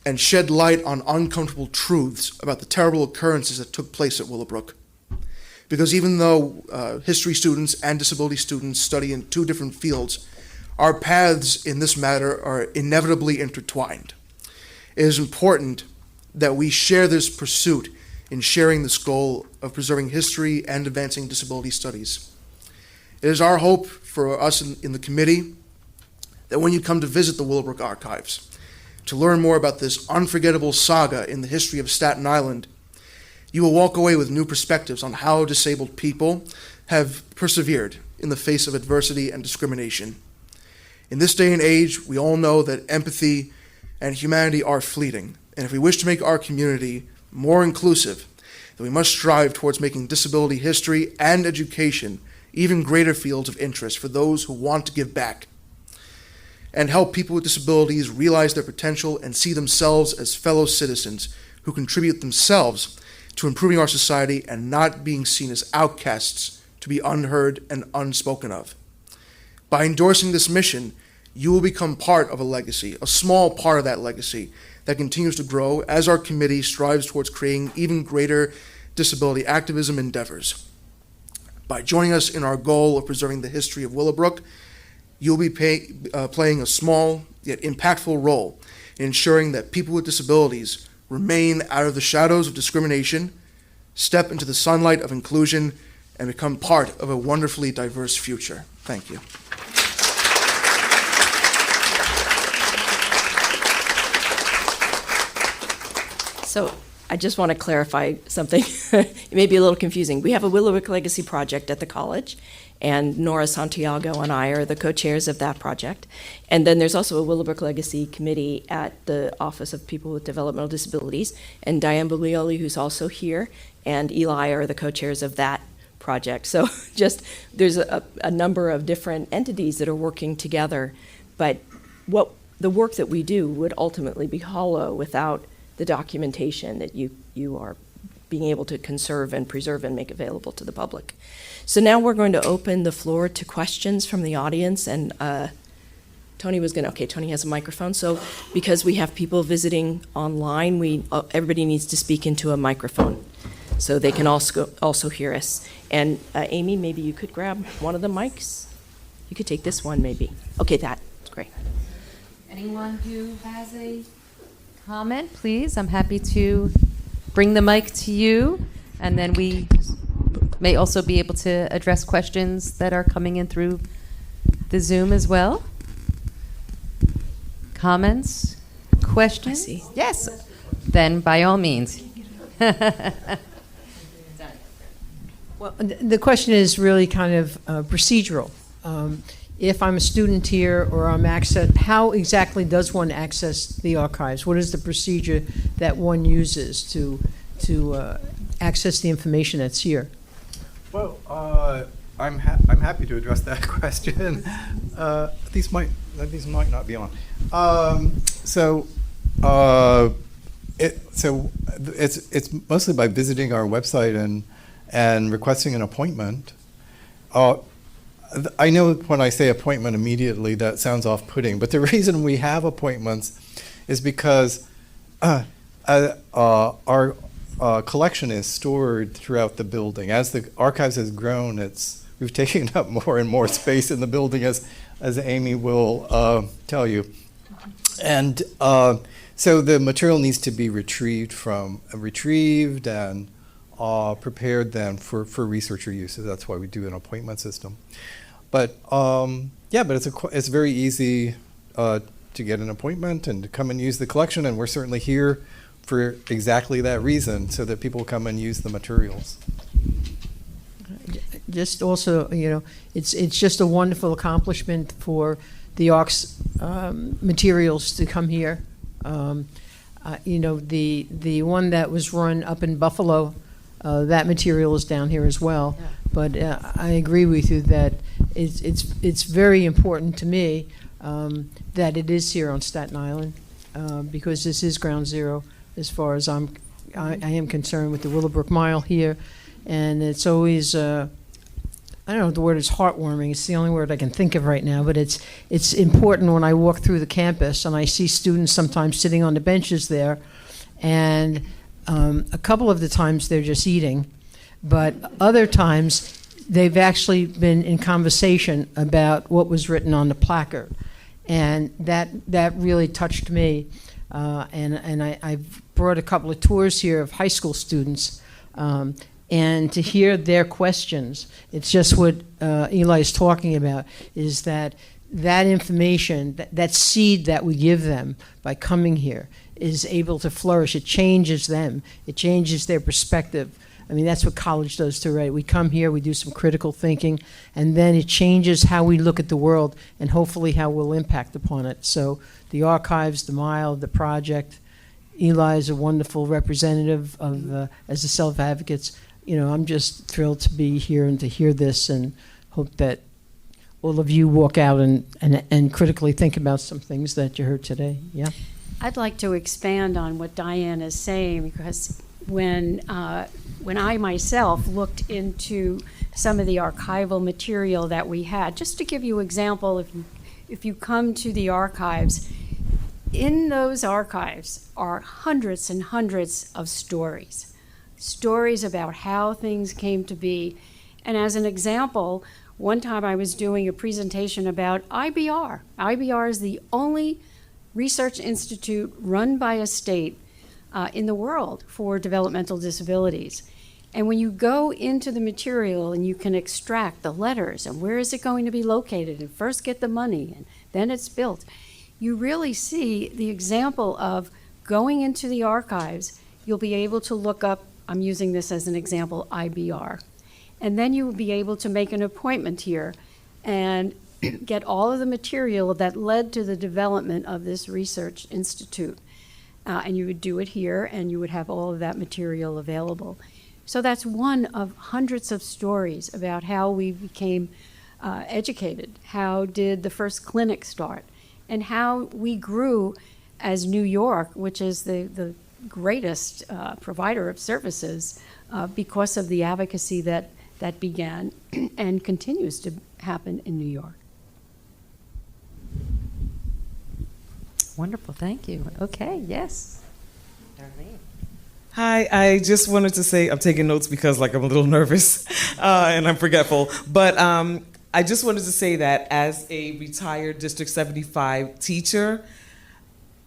and shed light on uncomfortable truths about the terrible occurrences that took place at Willowbrook. Because even though history students and disability students study in 2 different fields, our paths in this matter are inevitably intertwined. It is important that we share this pursuit in sharing this goal of preserving history and advancing disability studies. It is our hope for us in the committee that when you come to visit the Willowbrook Archives, to learn more about this unforgettable saga in the history of Staten Island, you will walk away with new perspectives on how disabled people have persevered in the face of adversity and discrimination. In this day and age, we all know that empathy and humanity are fleeting, and if we wish to make our community more inclusive, then we must strive towards making disability history and education even greater fields of interest for those who want to give back and help people with disabilities realize their potential and see themselves as fellow citizens who contribute themselves to improving our society and not being seen as outcasts to be unheard and unspoken of. By endorsing this mission, you will become part of a legacy, a small part of that legacy that continues to grow as our committee strives towards creating even greater disability activism endeavors. By joining us in our goal of preserving the history of Willowbrook, you'll be playing a small yet impactful role in ensuring that people with disabilities remain out of the shadows of discrimination, step into the sunlight of inclusion, and become part of a wonderfully diverse future. Thank you. So I just want to clarify something. It may be a little confusing. We have a Willowbrook Legacy project at the college, and Nora Santiago and I are the co-chairs of that project. And then there's also a Willowbrook Legacy committee at the Office of People with Developmental Disabilities, and Diane Buglioli, who's also here, and Eli are the co-chairs of that project. So just there's a number of different entities that are working together, but what the work that we do would ultimately be hollow without the documentation that you are being able to conserve and preserve and make available to the public. So now we're going to open the floor to questions from the audience, and Tony has a microphone. So because we have people visiting online, everybody needs to speak into a microphone so they can also hear us. And Amy, maybe you could grab one of the mics. You could take this one maybe. Okay, that's great. Anyone who has a comment, please. I'm happy to bring the mic to you, and then we may also be able to address questions that are coming in through the Zoom as well. comments, questions? I see. Yes. Then by all means. Well, the question is really kind of procedural. If I'm a student here or how exactly does one access the archives? What is the procedure that one uses to access the information that's here? Well, I'm happy to address that question. These might not be on. It's mostly by visiting our website and requesting an appointment. I know when I say appointment immediately that sounds off-putting, but the reason we have appointments is because our collection is stored throughout the building. As the archives has grown, we've taken up more and more space in the building, as Amy will tell you. And so the material needs to be retrieved and prepared then for researcher use. So that's why we do an appointment system. But it's very easy to get an appointment and to come and use the collection, and we're certainly here for exactly that reason, so that people come and use the materials. Just also, it's just a wonderful accomplishment for the ARC's materials to come here. The one that was run up in Buffalo, that material is down here as well. Yeah. But I agree with you that it's very important to me that it is here on Staten Island, because this is ground zero as far as I am concerned with the Willowbrook Mile here, and it's always I don't know if the word is heartwarming. It's the only word I can think of right now, but it's important when I walk through the campus and I see students sometimes sitting on the benches there, and a couple of the times they're just eating, but other times they've actually been in conversation about what was written on the placard, and that really touched me. And I've brought a couple of tours here of high school students, and to hear their questions, it's just what Eli is talking about, is that information, that seed that we give them by coming here is able to flourish. It changes them. It changes their perspective. I mean, that's what college does too, right? We come here, we do some critical thinking, and then it changes how we look at the world and hopefully how we'll impact upon it. So the archives, the mile, the project, Eli is a wonderful representative of as a self-advocates. I'm just thrilled to be here and to hear this, and hope that all of you walk out and critically think about some things that you heard today. Yeah. I'd like to expand on what Diane is saying, because when I myself looked into some of the archival material that we had, just to give you an example, if you come to the archives, in those archives are hundreds and hundreds of stories about how things came to be. And as an example, one time I was doing a presentation about IBR. IBR is the only research institute run by a state in the world for developmental disabilities. And when you go into the material and you can extract the letters and where is it going to be located, and first get the money and then it's built, you really see the example of going into the archives. You'll be able to look up, I'm using this as an example, IBR. And then you will be able to make an appointment here and get all of the material that led to the development of this research institute. And you would do it here, and you would have all of that material available. So that's one of hundreds of stories about how we became educated. How did the first clinic start? And how we grew as New York, which is the greatest provider of services, because of the advocacy that began and continues to happen in New York. Wonderful, thank you. Okay, yes. Darlene. Hi, I just wanted to say, I'm taking notes because I'm a little nervous and I'm forgetful, but I just wanted to say that as a retired District 75 teacher,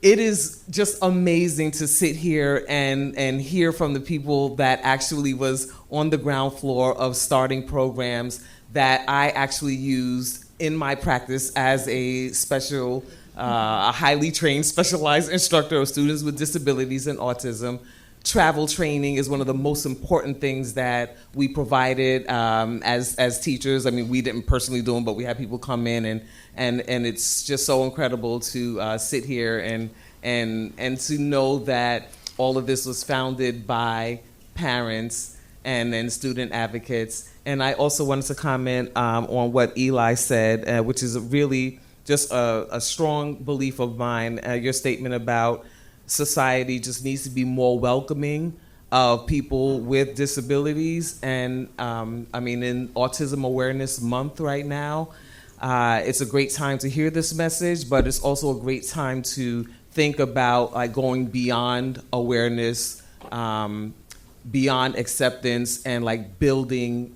it is just amazing to sit here and hear from the people that actually was on the ground floor of starting programs that I actually used in my practice as a special a highly trained, specialized instructor of students with disabilities and autism. Travel training is one of the most important things that we provided as teachers. I mean, we didn't personally do them, but we had people come in, and it's just so incredible to sit here and to know that all of this was founded by parents and then student advocates. And I also wanted to comment on what Eli said, which is really just a strong belief of mine. Your statement about society just needs to be more welcoming of people with disabilities. And I mean, in Autism Awareness Month right now, it's a great time to hear this message, but it's also a great time to think about like going beyond awareness, beyond acceptance, and like building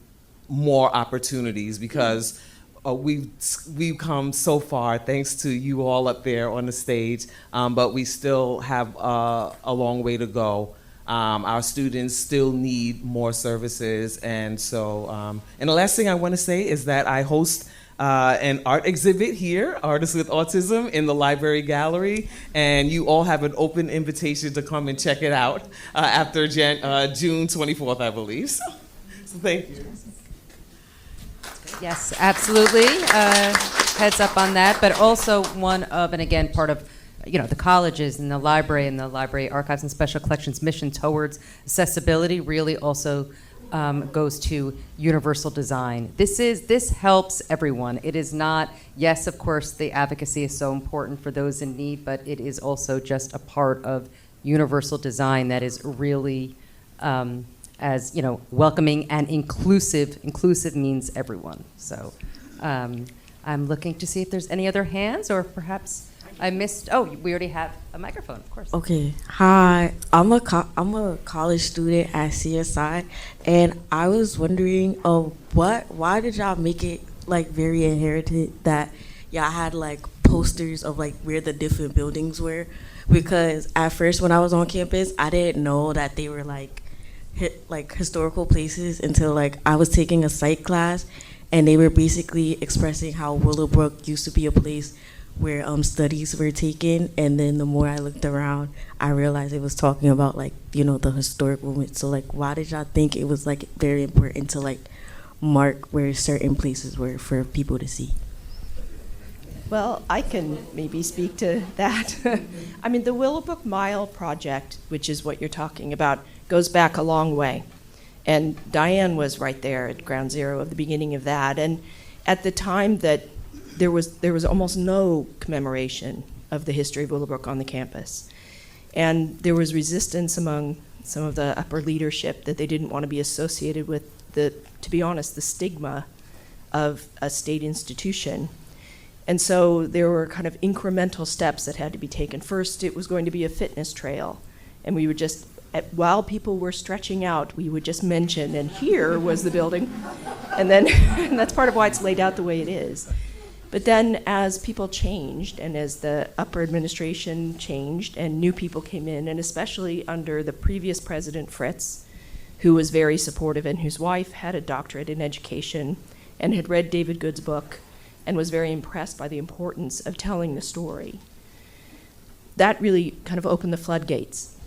more opportunities, because we've come so far thanks to you all up there on the stage, but we still have a long way to go. Our students still need more services, and so and the last thing I want to say is that I host an art exhibit here, Artists with Autism, in the library gallery, and you all have an open invitation to come and check it out after June 24th, I believe. So thank you. Yes, absolutely. Heads up on that, but also one of, and again, part of, the colleges and the library archives and special collections mission towards accessibility really also goes to universal design. This helps everyone. It is not, yes, of course, the advocacy is so important for those in need, but it is also just a part of universal design that is really, as welcoming and inclusive. Inclusive means everyone. So I'm looking to see if there's any other hands, or perhaps I missed. Oh, we already have a microphone, of course. Okay. Hi, I'm a college student at CSI, and I was wondering, why did y'all make it like very inherited that y'all had like posters of like where the different buildings were? Because at first when I was on campus, I didn't know that they were like historical places until like I was taking a psych class, and they were basically expressing how Willowbrook used to be a place where studies were taken. And then the more I looked around, I realized it was talking about like the historic moment. So like, why did y'all think it was like very important to like mark where certain places were for people to see? Well, I can maybe speak to that. I mean, the Willowbrook Mile project, which is what you're talking about, goes back a long way. And Diane was right there at ground zero of the beginning of that. And at the time that there was almost no commemoration of the history of Willowbrook on the campus. And there was resistance among some of the upper leadership that they didn't want to be associated with to be honest, the stigma of a state institution. And so there were kind of incremental steps that had to be taken. First, it was going to be a fitness trail. And we would just, while people were stretching out, we would just mention, and here was the building. And then, and that's part of why it's laid out the way it is. But then as people changed, and as the upper administration changed, and new people came in, and especially under the previous president, Fritz, who was very supportive, and whose wife had a doctorate in education, and had read David Good's book, and was very impressed by the importance of telling the story. That really kind of opened the floodgates.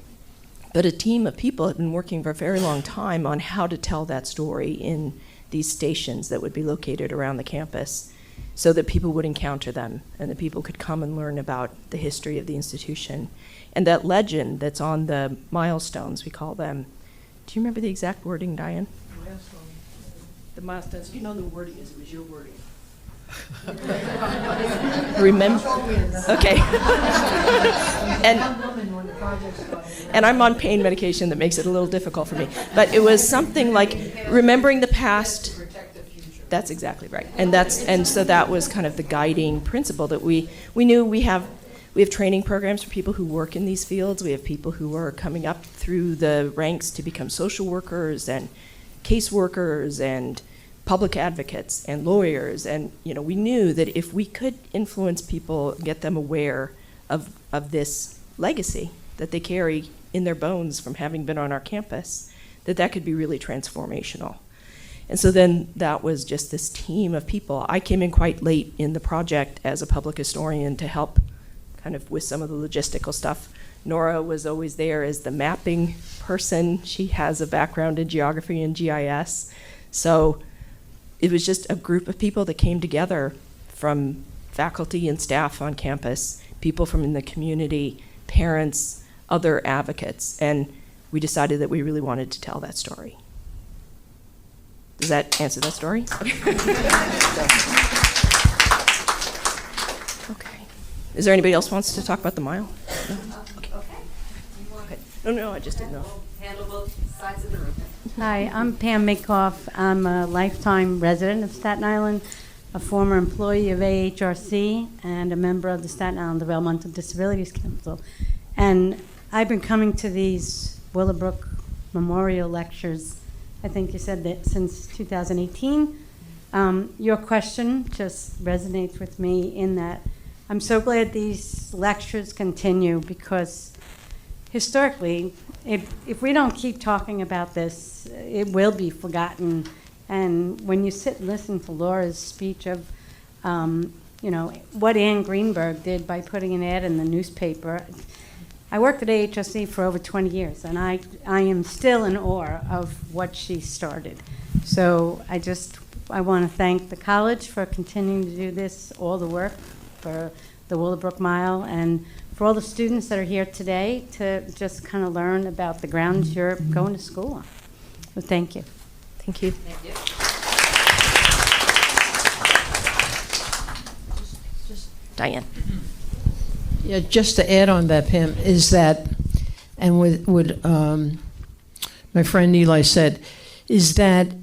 But a team of people had been working for a very long time on how to tell that story in these stations that would be located around the campus, so that people would encounter them and that people could come and learn about the history of the institution. And that legend that's on the milestones, we call them. Do you remember the exact wording, Diane? The milestones. You know the wording is, it was your wording. Remember? Okay. And I'm on pain medication that makes it a little difficult for me. But it was something like remembering the past. That's exactly right. And so that was kind of the guiding principle that we knew we have training programs for people who work in these fields. We have people who are coming up through the ranks to become social workers and caseworkers and public advocates and lawyers. And we knew that if we could influence people, get them aware of this legacy that they carry in their bones from having been on our campus, that could be really transformational. And so then that was just this team of people. I came in quite late in the project as a public historian to help kind of with some of the logistical stuff. Nora was always there as the mapping person. She has a background in geography and GIS. So it was just a group of people that came together from faculty and staff on campus, people from in the community, parents, other advocates, and we decided that we really wanted to tell that story. Does that answer that story? Okay. Is there anybody else who wants to talk about the mile? No? Okay. No, I just didn't know. Handle both sides of the room. Hi, I'm Pam Minkoff. I'm a lifetime resident of Staten Island, a former employee of AHRC, and a member of the Staten Island Developmental Disabilities Council. And I've been coming to these Willowbrook Memorial Lectures, I think you said that since 2018. Your question just resonates with me in that I'm so glad these lectures continue, because historically, if we don't keep talking about this, it will be forgotten. And when you sit and listen to Laura's speech of, what Anne Greenberg did by putting an ad in the newspaper, I worked at AHSC for over 20 years, and I am still in awe of what she started. So I want to thank the college for continuing to do this, all the work for the Willowbrook Mile, and for all the students that are here today to just kind of learn about the grounds you're going to school on. So thank you. Thank you. Thank you. Diane. Yeah, just to add on that, Pam, is that, and what my friend Eli said, is that,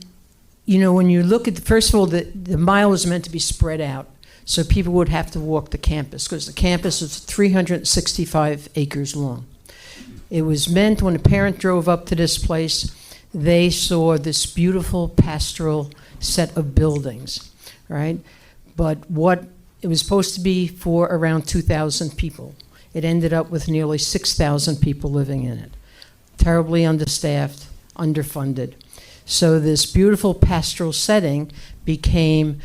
when you look at, first of all, the mile was meant to be spread out, so people would have to walk the campus, because the campus is 365 acres long. It was meant, when a parent drove up to this place, they saw this beautiful pastoral set of buildings, right? But it was supposed to be for around 2,000 people. It ended up with nearly 6,000 people living in it. Terribly understaffed, underfunded. So this beautiful pastoral setting became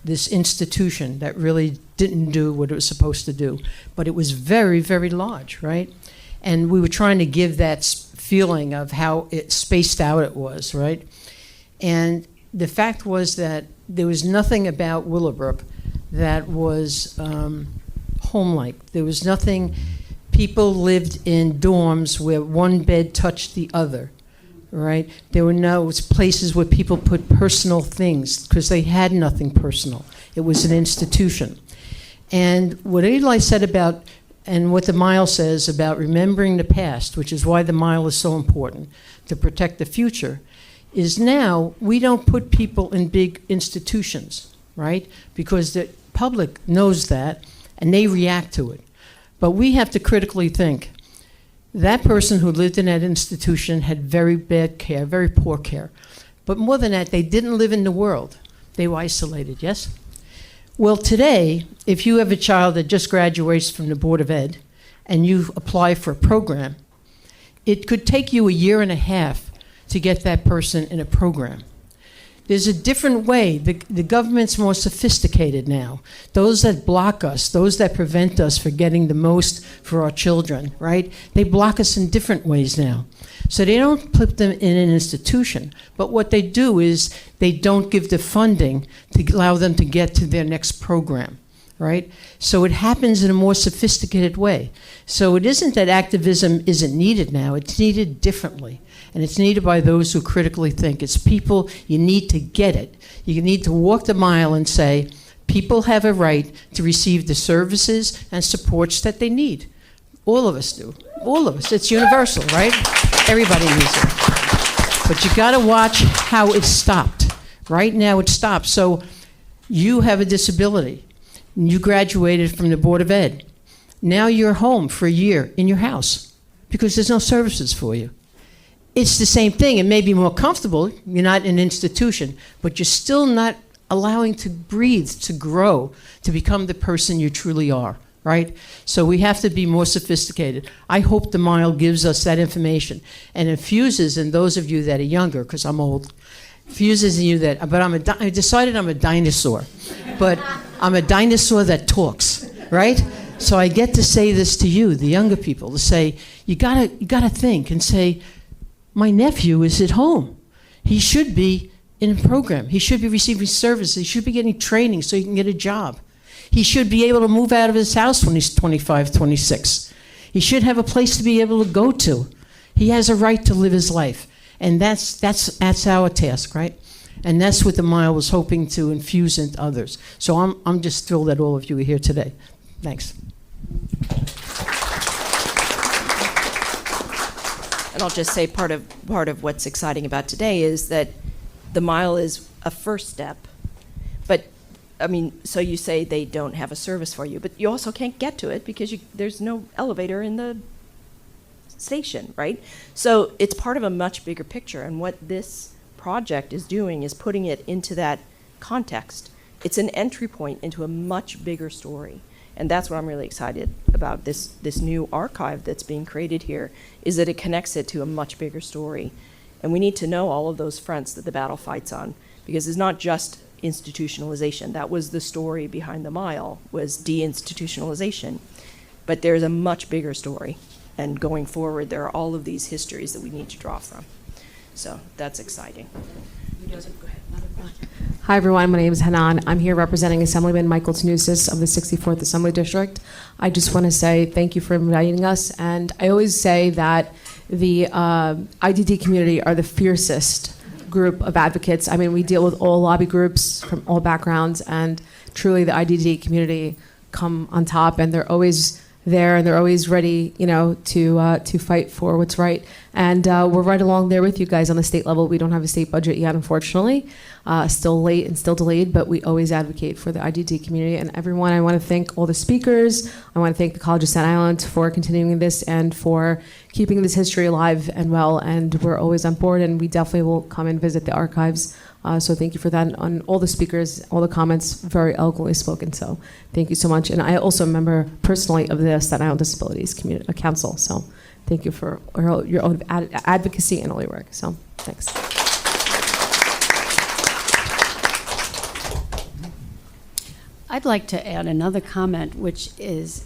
this institution that really didn't do what it was supposed to do. But it was very, very large, right? And we were trying to give that feeling of how it spaced out it was, right? And the fact was that there was nothing about Willowbrook that was home-like. There was nothing. People lived in dorms where one bed touched the other, right? There were no places where people put personal things because they had nothing personal. It was an institution. And what Eli said about, and what the mile says about remembering the past, which is why the mile is so important, to protect the future, is now we don't put people in big institutions, right? Because the public knows that, and they react to it. But we have to critically think, that person who lived in that institution had very bad care, very poor care. But more than that, they didn't live in the world. They were isolated, yes? Well, today, if you have a child that just graduates from the Board of Ed, and you apply for a program, it could take you a year and a half to get that person in a program. There's a different way. The government's more sophisticated now. Those that block us, those that prevent us from getting the most for our children, right? They block us in different ways now. So they don't put them in an institution, but what they do is they don't give the funding to allow them to get to their next program, right? So it happens in a more sophisticated way. So it isn't that activism isn't needed now, it's needed differently. And it's needed by those who critically think. It's people, you need to get it. You need to walk the mile and say, people have a right to receive the services and supports that they need. All of us do. All of us. It's universal, right? Everybody needs it. But you gotta watch how it stopped. Right now it stopped. So you have a disability. You graduated from the Board of Ed. Now you're home for a year in your house because there's no services for you. It's the same thing. It may be more comfortable. You're not in an institution, but you're still not allowing to breathe, to grow, to become the person you truly are, right? So we have to be more sophisticated. I hope the mile gives us that information and infuses in those of you that are younger, because I'm old, infuses in you that, but I decided I'm a dinosaur, but I'm a dinosaur that talks, right? So I get to say this to you, the younger people, to say, you gotta think and say, my nephew is at home. He should be in a program. He should be receiving services. He should be getting training so he can get a job. He should be able to move out of his house when he's 25, 26. He should have a place to be able to go to. He has a right to live his life. And that's our task, right? And that's what the Mile was hoping to infuse into others. So I'm just thrilled that all of you are here today. Thanks. And I'll just say part of what's exciting about today is that the Mile is a first step. But, I mean, so you say they don't have a service for you, but you also can't get to it because there's no elevator in the station, right? So it's part of a much bigger picture, and what this project is doing is putting it into that context. It's an entry point into a much bigger story. And that's what I'm really excited about this new archive that's being created here, is that it connects it to a much bigger story. And we need to know all of those fronts that the battle fights on, because it's not just institutionalization. That was the story behind the Mile, was deinstitutionalization. But there's a much bigger story. And going forward, there are all of these histories that we need to draw from. So that's exciting. Go ahead. Hi, everyone. My name is Hanan. I'm here representing Assemblyman Michael Tnousis of the 64th Assembly District. I just want to say thank you for inviting us. And I always say that the IDD community are the fiercest group of advocates. I mean, we deal with all lobby groups from all backgrounds, and truly the IDD community come on top, and they're always there, and they're always ready, to fight for what's right. And we're right along there with you guys on the state level. We don't have a state budget yet, unfortunately. Still late and still delayed, but we always advocate for the IDD community. And everyone, I want to thank all the speakers. I want to thank the College of Staten Island for continuing this and for keeping this history alive and well. And we're always on board, and we definitely will come and visit the archives. So thank you for that. On all the speakers, all the comments, very eloquently spoken. So thank you so much. And I also am a member personally of the Staten Island Disabilities Council. So thank you for your own advocacy and all your work. So thanks. I'd like to add another comment, which is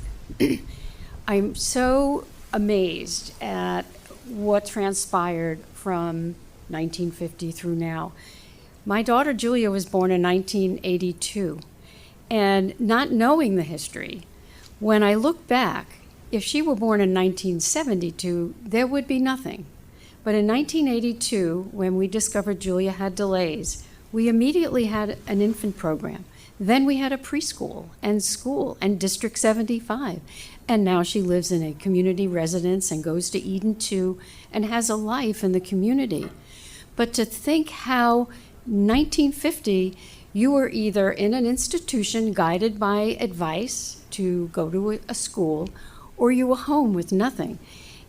I'm so amazed at what transpired from 1950 through now. My daughter Julia was born in 1982, and not knowing the history, when I look back, if she were born in 1972, there would be nothing. But in 1982, when we discovered Julia had delays, we immediately had an infant program. Then we had a preschool and school and District 75. And now she lives in a community residence and goes to Eden 2 and has a life in the community. But to think how 1950, you were either in an institution guided by advice to go to a school, or you were home with nothing.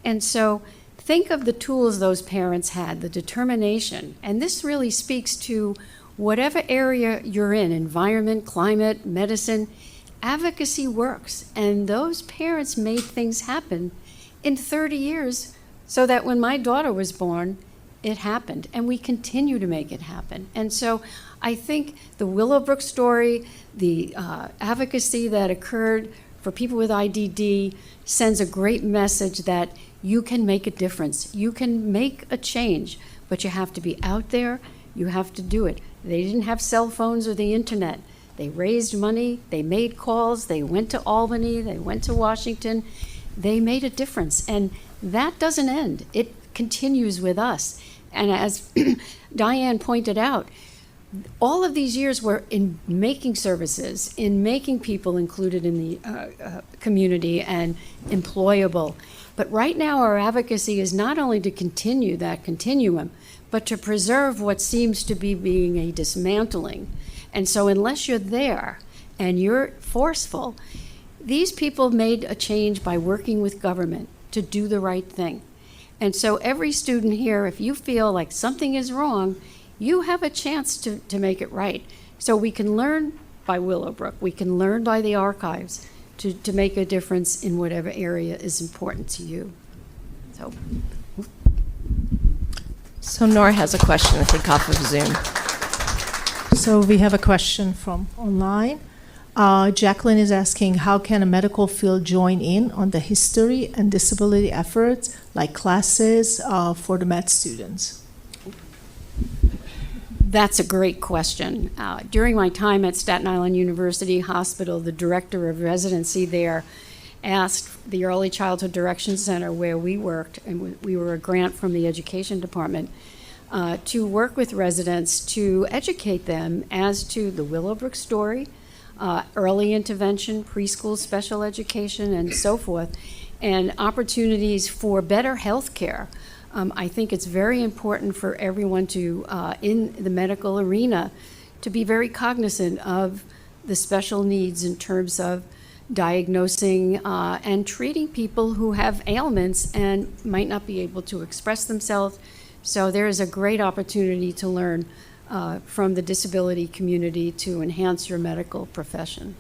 And so think of the tools those parents had, the determination. And this really speaks to whatever area you're in, environment, climate, medicine, advocacy works. And those parents made things happen in 30 years so that when my daughter was born, it happened, and we continue to make it happen. And so I think the Willowbrook story, the advocacy that occurred for people with IDD sends a great message that you can make a difference. You can make a change, but you have to be out there. You have to do it. They didn't have cell phones or the internet. They raised money. They made calls. They went to Albany. They went to Washington. They made a difference. And that doesn't end. It continues with us. And as Diane pointed out, all of these years were in making services, in making people included in the community and employable. But right now our advocacy is not only to continue that continuum, but to preserve what seems to be being a dismantling. And so unless you're there and you're forceful, these people made a change by working with government to do the right thing. And so every student here, if you feel like something is wrong, you have a chance to make it right. So we can learn by Willowbrook. We can learn by the archives to make a difference in whatever area is important to you. So Nora has a question, I think, off of Zoom. So we have a question from online. Jacqueline is asking, how can a medical field join in on the history and disability efforts, like classes for the med students? That's a great question. During my time at Staten Island University Hospital, the director of residency there asked the Early Childhood Direction Center where we worked, and we were a grant from the Education Department, to work with residents to educate them as to the Willowbrook story, early intervention, preschool special education, and so forth, and opportunities for better health care. I think it's very important for everyone to, in the medical arena, to be very cognizant of the special needs in terms of diagnosing and treating people who have ailments and might not be able to express themselves. So there is a great opportunity to learn from the disability community to enhance your medical profession.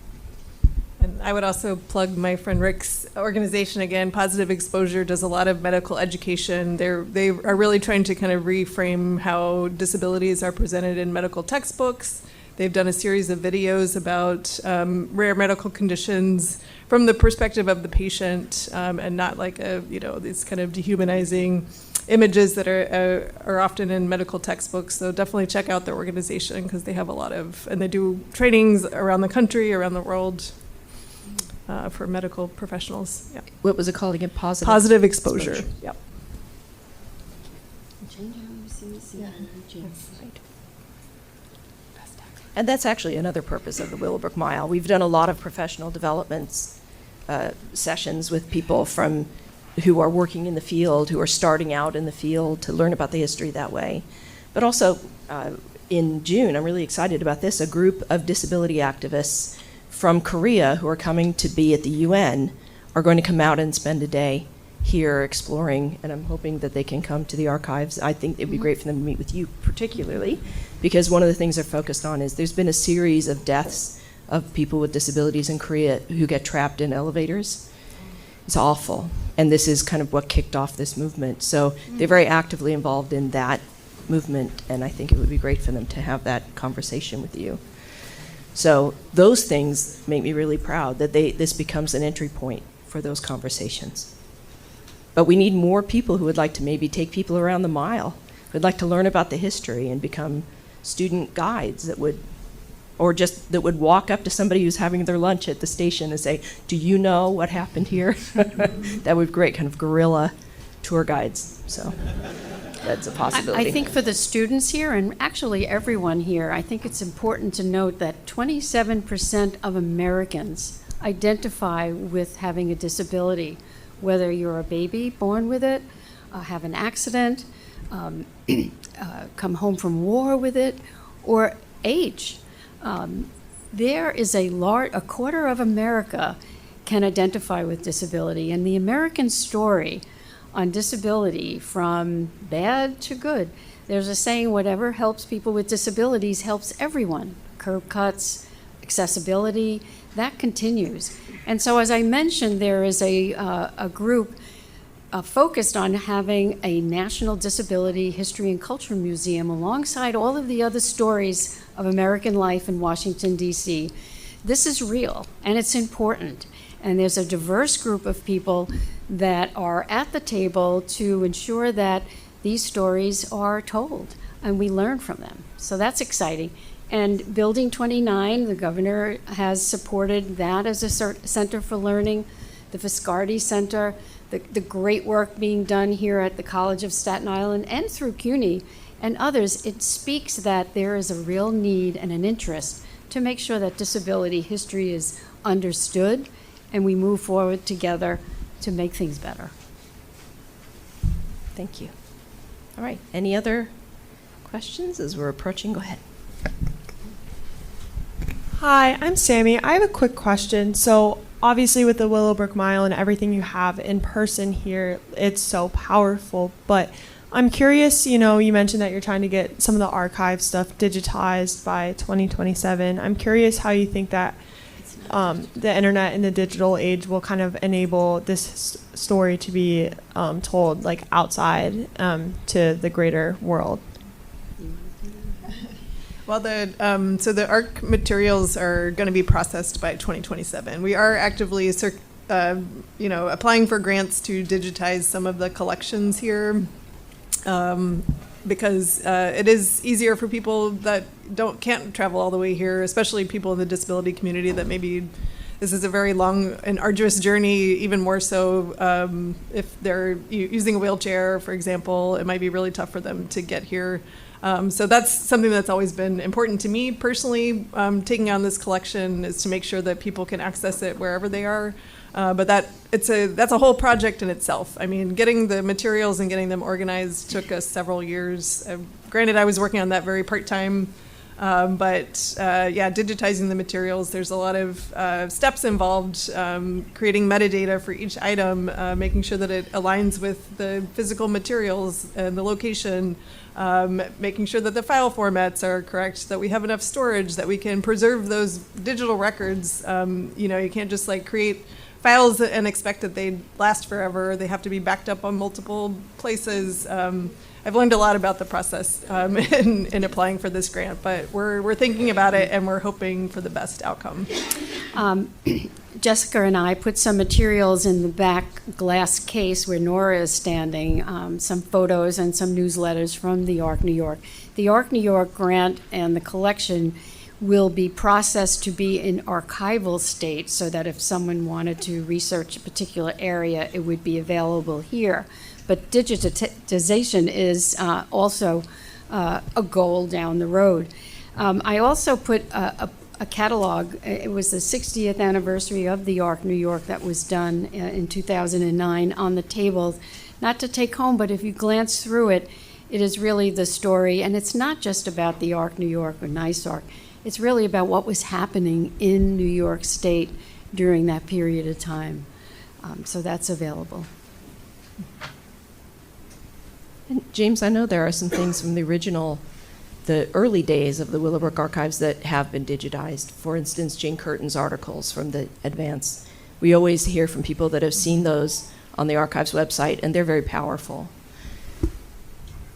And I would also plug my friend Rick's organization again. Positive Exposure does a lot of medical education. They are really trying to kind of reframe how disabilities are presented in medical textbooks. They've done a series of videos about rare medical conditions from the perspective of the patient, and not like these kind of dehumanizing images that are often in medical textbooks. So definitely check out their organization because they have a lot of, and they do trainings around the country, around the world. For medical professionals. Yeah. What was it called again? Positive exposure. Yep. And that's actually another purpose of the Willowbrook Mile. We've done a lot of professional development sessions with people who are working in the field, who are starting out in the field to learn about the history that way. But also in June, I'm really excited about this, a group of disability activists from Korea who are coming to be at the UN are going to come out and spend a day here exploring, and I'm hoping that they can come to the archives. I think it'd be great for them to meet with you particularly, because one of the things they're focused on is there's been a series of deaths of people with disabilities in Korea who get trapped in elevators. It's awful, and this is kind of what kicked off this movement. So they're very actively involved in that movement, and I think it would be great for them to have that conversation with you. So those things make me really proud that this becomes an entry point for those conversations. But we need more people who would like to maybe take people around the mile, who would like to learn about the history and become student guides that would walk up to somebody who's having their lunch at the station and say, do you know what happened here? That would be great, kind of guerrilla tour guides. So that's a possibility. I think for the students here, and actually everyone here, I think it's important to note that 27% of Americans identify with having a disability, whether you're a baby born with it, have an accident, come home from war with it, or age. There is a quarter of America can identify with disability, and the American story on disability, from bad to good. There's a saying, whatever helps people with disabilities helps everyone. Curb cuts, accessibility, that continues. And so as I mentioned, there is a group focused on having a National Disability History and Culture Museum alongside all of the other stories of American life in Washington, D.C. This is real, and it's important. And there's a diverse group of people that are at the table to ensure that these stories are told and we learn from them. So that's exciting. And Building 29, the governor has supported that as a center for learning, the Viscardi Center, the great work being done here at the College of Staten Island and through CUNY and others. It speaks that there is a real need and an interest to make sure that disability history is understood and we move forward together to make things better. Thank you. All right, any other questions as we're approaching? Go ahead. Hi, I'm Sammy. I have a quick question. So obviously with the Willowbrook Mile and everything you have in person here, it's so powerful. But I'm curious, you mentioned that you're trying to get some of the archive stuff digitized by 2027. I'm curious how you think that the internet and the digital age will kind of enable this story to be told outside to the greater world. Well, so the ARC materials are going to be processed by 2027. We are actively, applying for grants to digitize some of the collections here, because it is easier for people that can't travel all the way here, especially people in the disability community that maybe this is a very long and arduous journey, even more so if they're using a wheelchair, for example. It might be really tough for them to get here. So that's something that's always been important to me personally. Taking on this collection is to make sure that people can access it wherever they are. But that's a whole project in itself. I mean, getting the materials and getting them organized took us several years. Granted, I was working on that very part-time. But digitizing the materials, there's a lot of steps involved, creating metadata for each item, making sure that it aligns with the physical materials and the location, making sure that the file formats are correct, that we have enough storage, that we can preserve those digital records. You can't just create files and expect that they last forever. They have to be backed up on multiple places. I've learned a lot about the process in applying for this grant, but we're thinking about it and we're hoping for the best outcome. Jessica and I put some materials in the back glass case where Nora is standing, some photos and some newsletters from the ARC New York. The ARC New York grant and the collection will be processed to be in archival state so that if someone wanted to research a particular area, it would be available here. But digitization is also a goal down the road. I also put a catalog. It was the 60th anniversary of the ARC New York that was done in 2009 on the table, not to take home, but if you glance through it, it is really the story. And it's not just about the ARC New York or Nice ARC. It's really about what was happening in New York State during that period of time. So that's available. And James, I know there are some things from the early days of the Willowbrook archives that have been digitized. For instance, Jane Curtin's articles from the Advance. We always hear from people that have seen those on the archives website, and they're very powerful.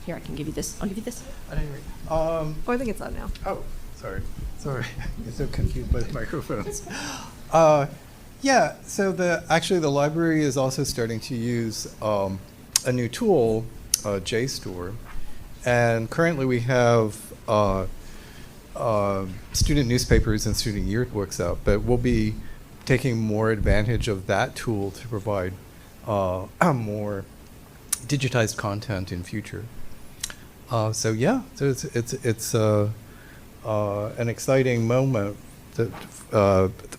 Here, I can give you this. I'll give you this. I didn't read. I think it's on now. Oh, sorry. I'm so confused by the microphones. So the library is also starting to use a new tool, JSTOR, and currently we have student newspapers and student yearbooks out, but we'll be taking more advantage of that tool to provide more digitized content in future. So it's an exciting moment that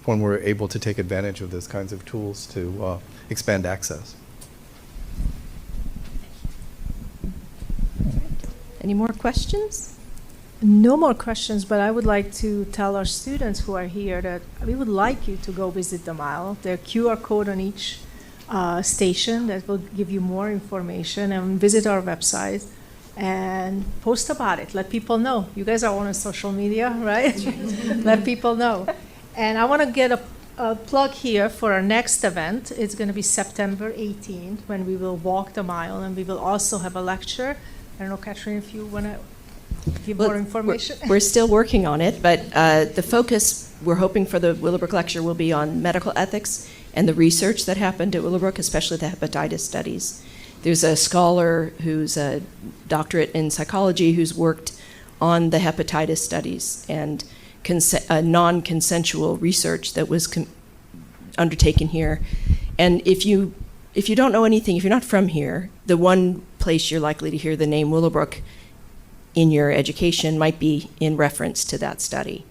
when we're able to take advantage of those kinds of tools to expand access. Any more questions? No more questions, but I would like to tell our students who are here that we would like you to go visit the mile. There's a QR code on each station that will give you more information, and visit our website and post about it. Let people know. You guys are on social media, right? Let people know. And I want to get a plug here for our next event. It's going to be September 18th when we will walk the mile, and we will also have a lecture. I don't know, Catherine, if you want to give more information. We're still working on it, but the focus we're hoping for the Willowbrook lecture will be on medical ethics and the research that happened at Willowbrook, especially the hepatitis studies. There's a scholar who's a doctorate in psychology who's worked on the hepatitis studies and non-consensual research that was undertaken here. And if you don't know anything, if you're not from here, the one place you're likely to hear the name Willowbrook in your education might be in reference to that study,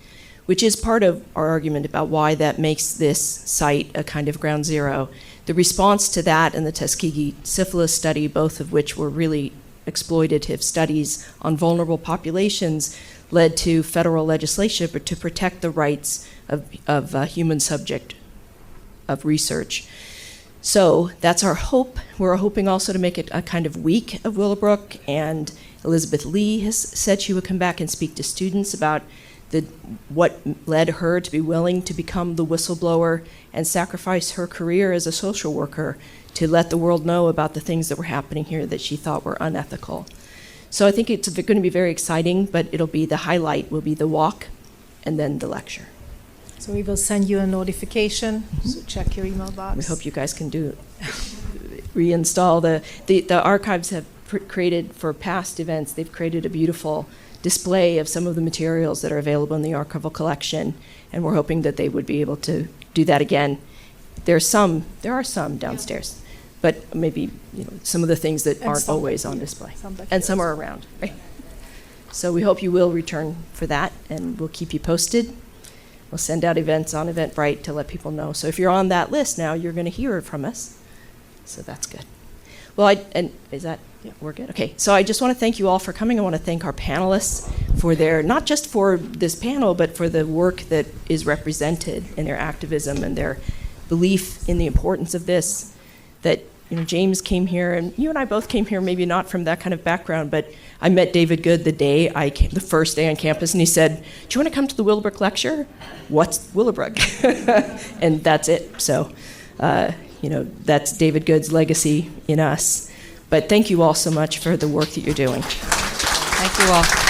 which is part of our argument about why that makes this site a kind of ground zero. The response to that and the Tuskegee syphilis study, both of which were really exploitative studies on vulnerable populations, led to federal legislation to protect the rights of human subject of research. So that's our hope. We're hoping also to make it a kind of week of Willowbrook, and Elizabeth Lee has said she would come back and speak to students about what led her to be willing to become the whistleblower and sacrifice her career as a social worker to let the world know about the things that were happening here that she thought were unethical. So I think it's going to be very exciting, but it'll be the highlight will be the walk and then the lecture. So we will send you a notification, so check your email box. We hope you guys can reinstall the archives have created for past events. They've created a beautiful display of some of the materials that are available in the archival collection, and we're hoping that they would be able to do that again. There are some downstairs, but maybe some of the things that aren't always on display, and some are around. Right? So we hope you will return for that, and we'll keep you posted. We'll send out events on Eventbrite to let people know. So if you're on that list now, you're going to hear from us. So that's good. Well, we're good? Okay, so I just want to thank you all for coming. I want to thank our panelists for not just for this panel, but for the work that is represented in their activism and their belief in the importance of this. That, James came here, and you and I both came here, maybe not from that kind of background, but I met David Good the first day on campus, and he said, "Do you want to come to the Willowbrook lecture? What's Willowbrook?" And that's it. So, that's David Good's legacy in us. But thank you all so much for the work that you're doing. Thank you all.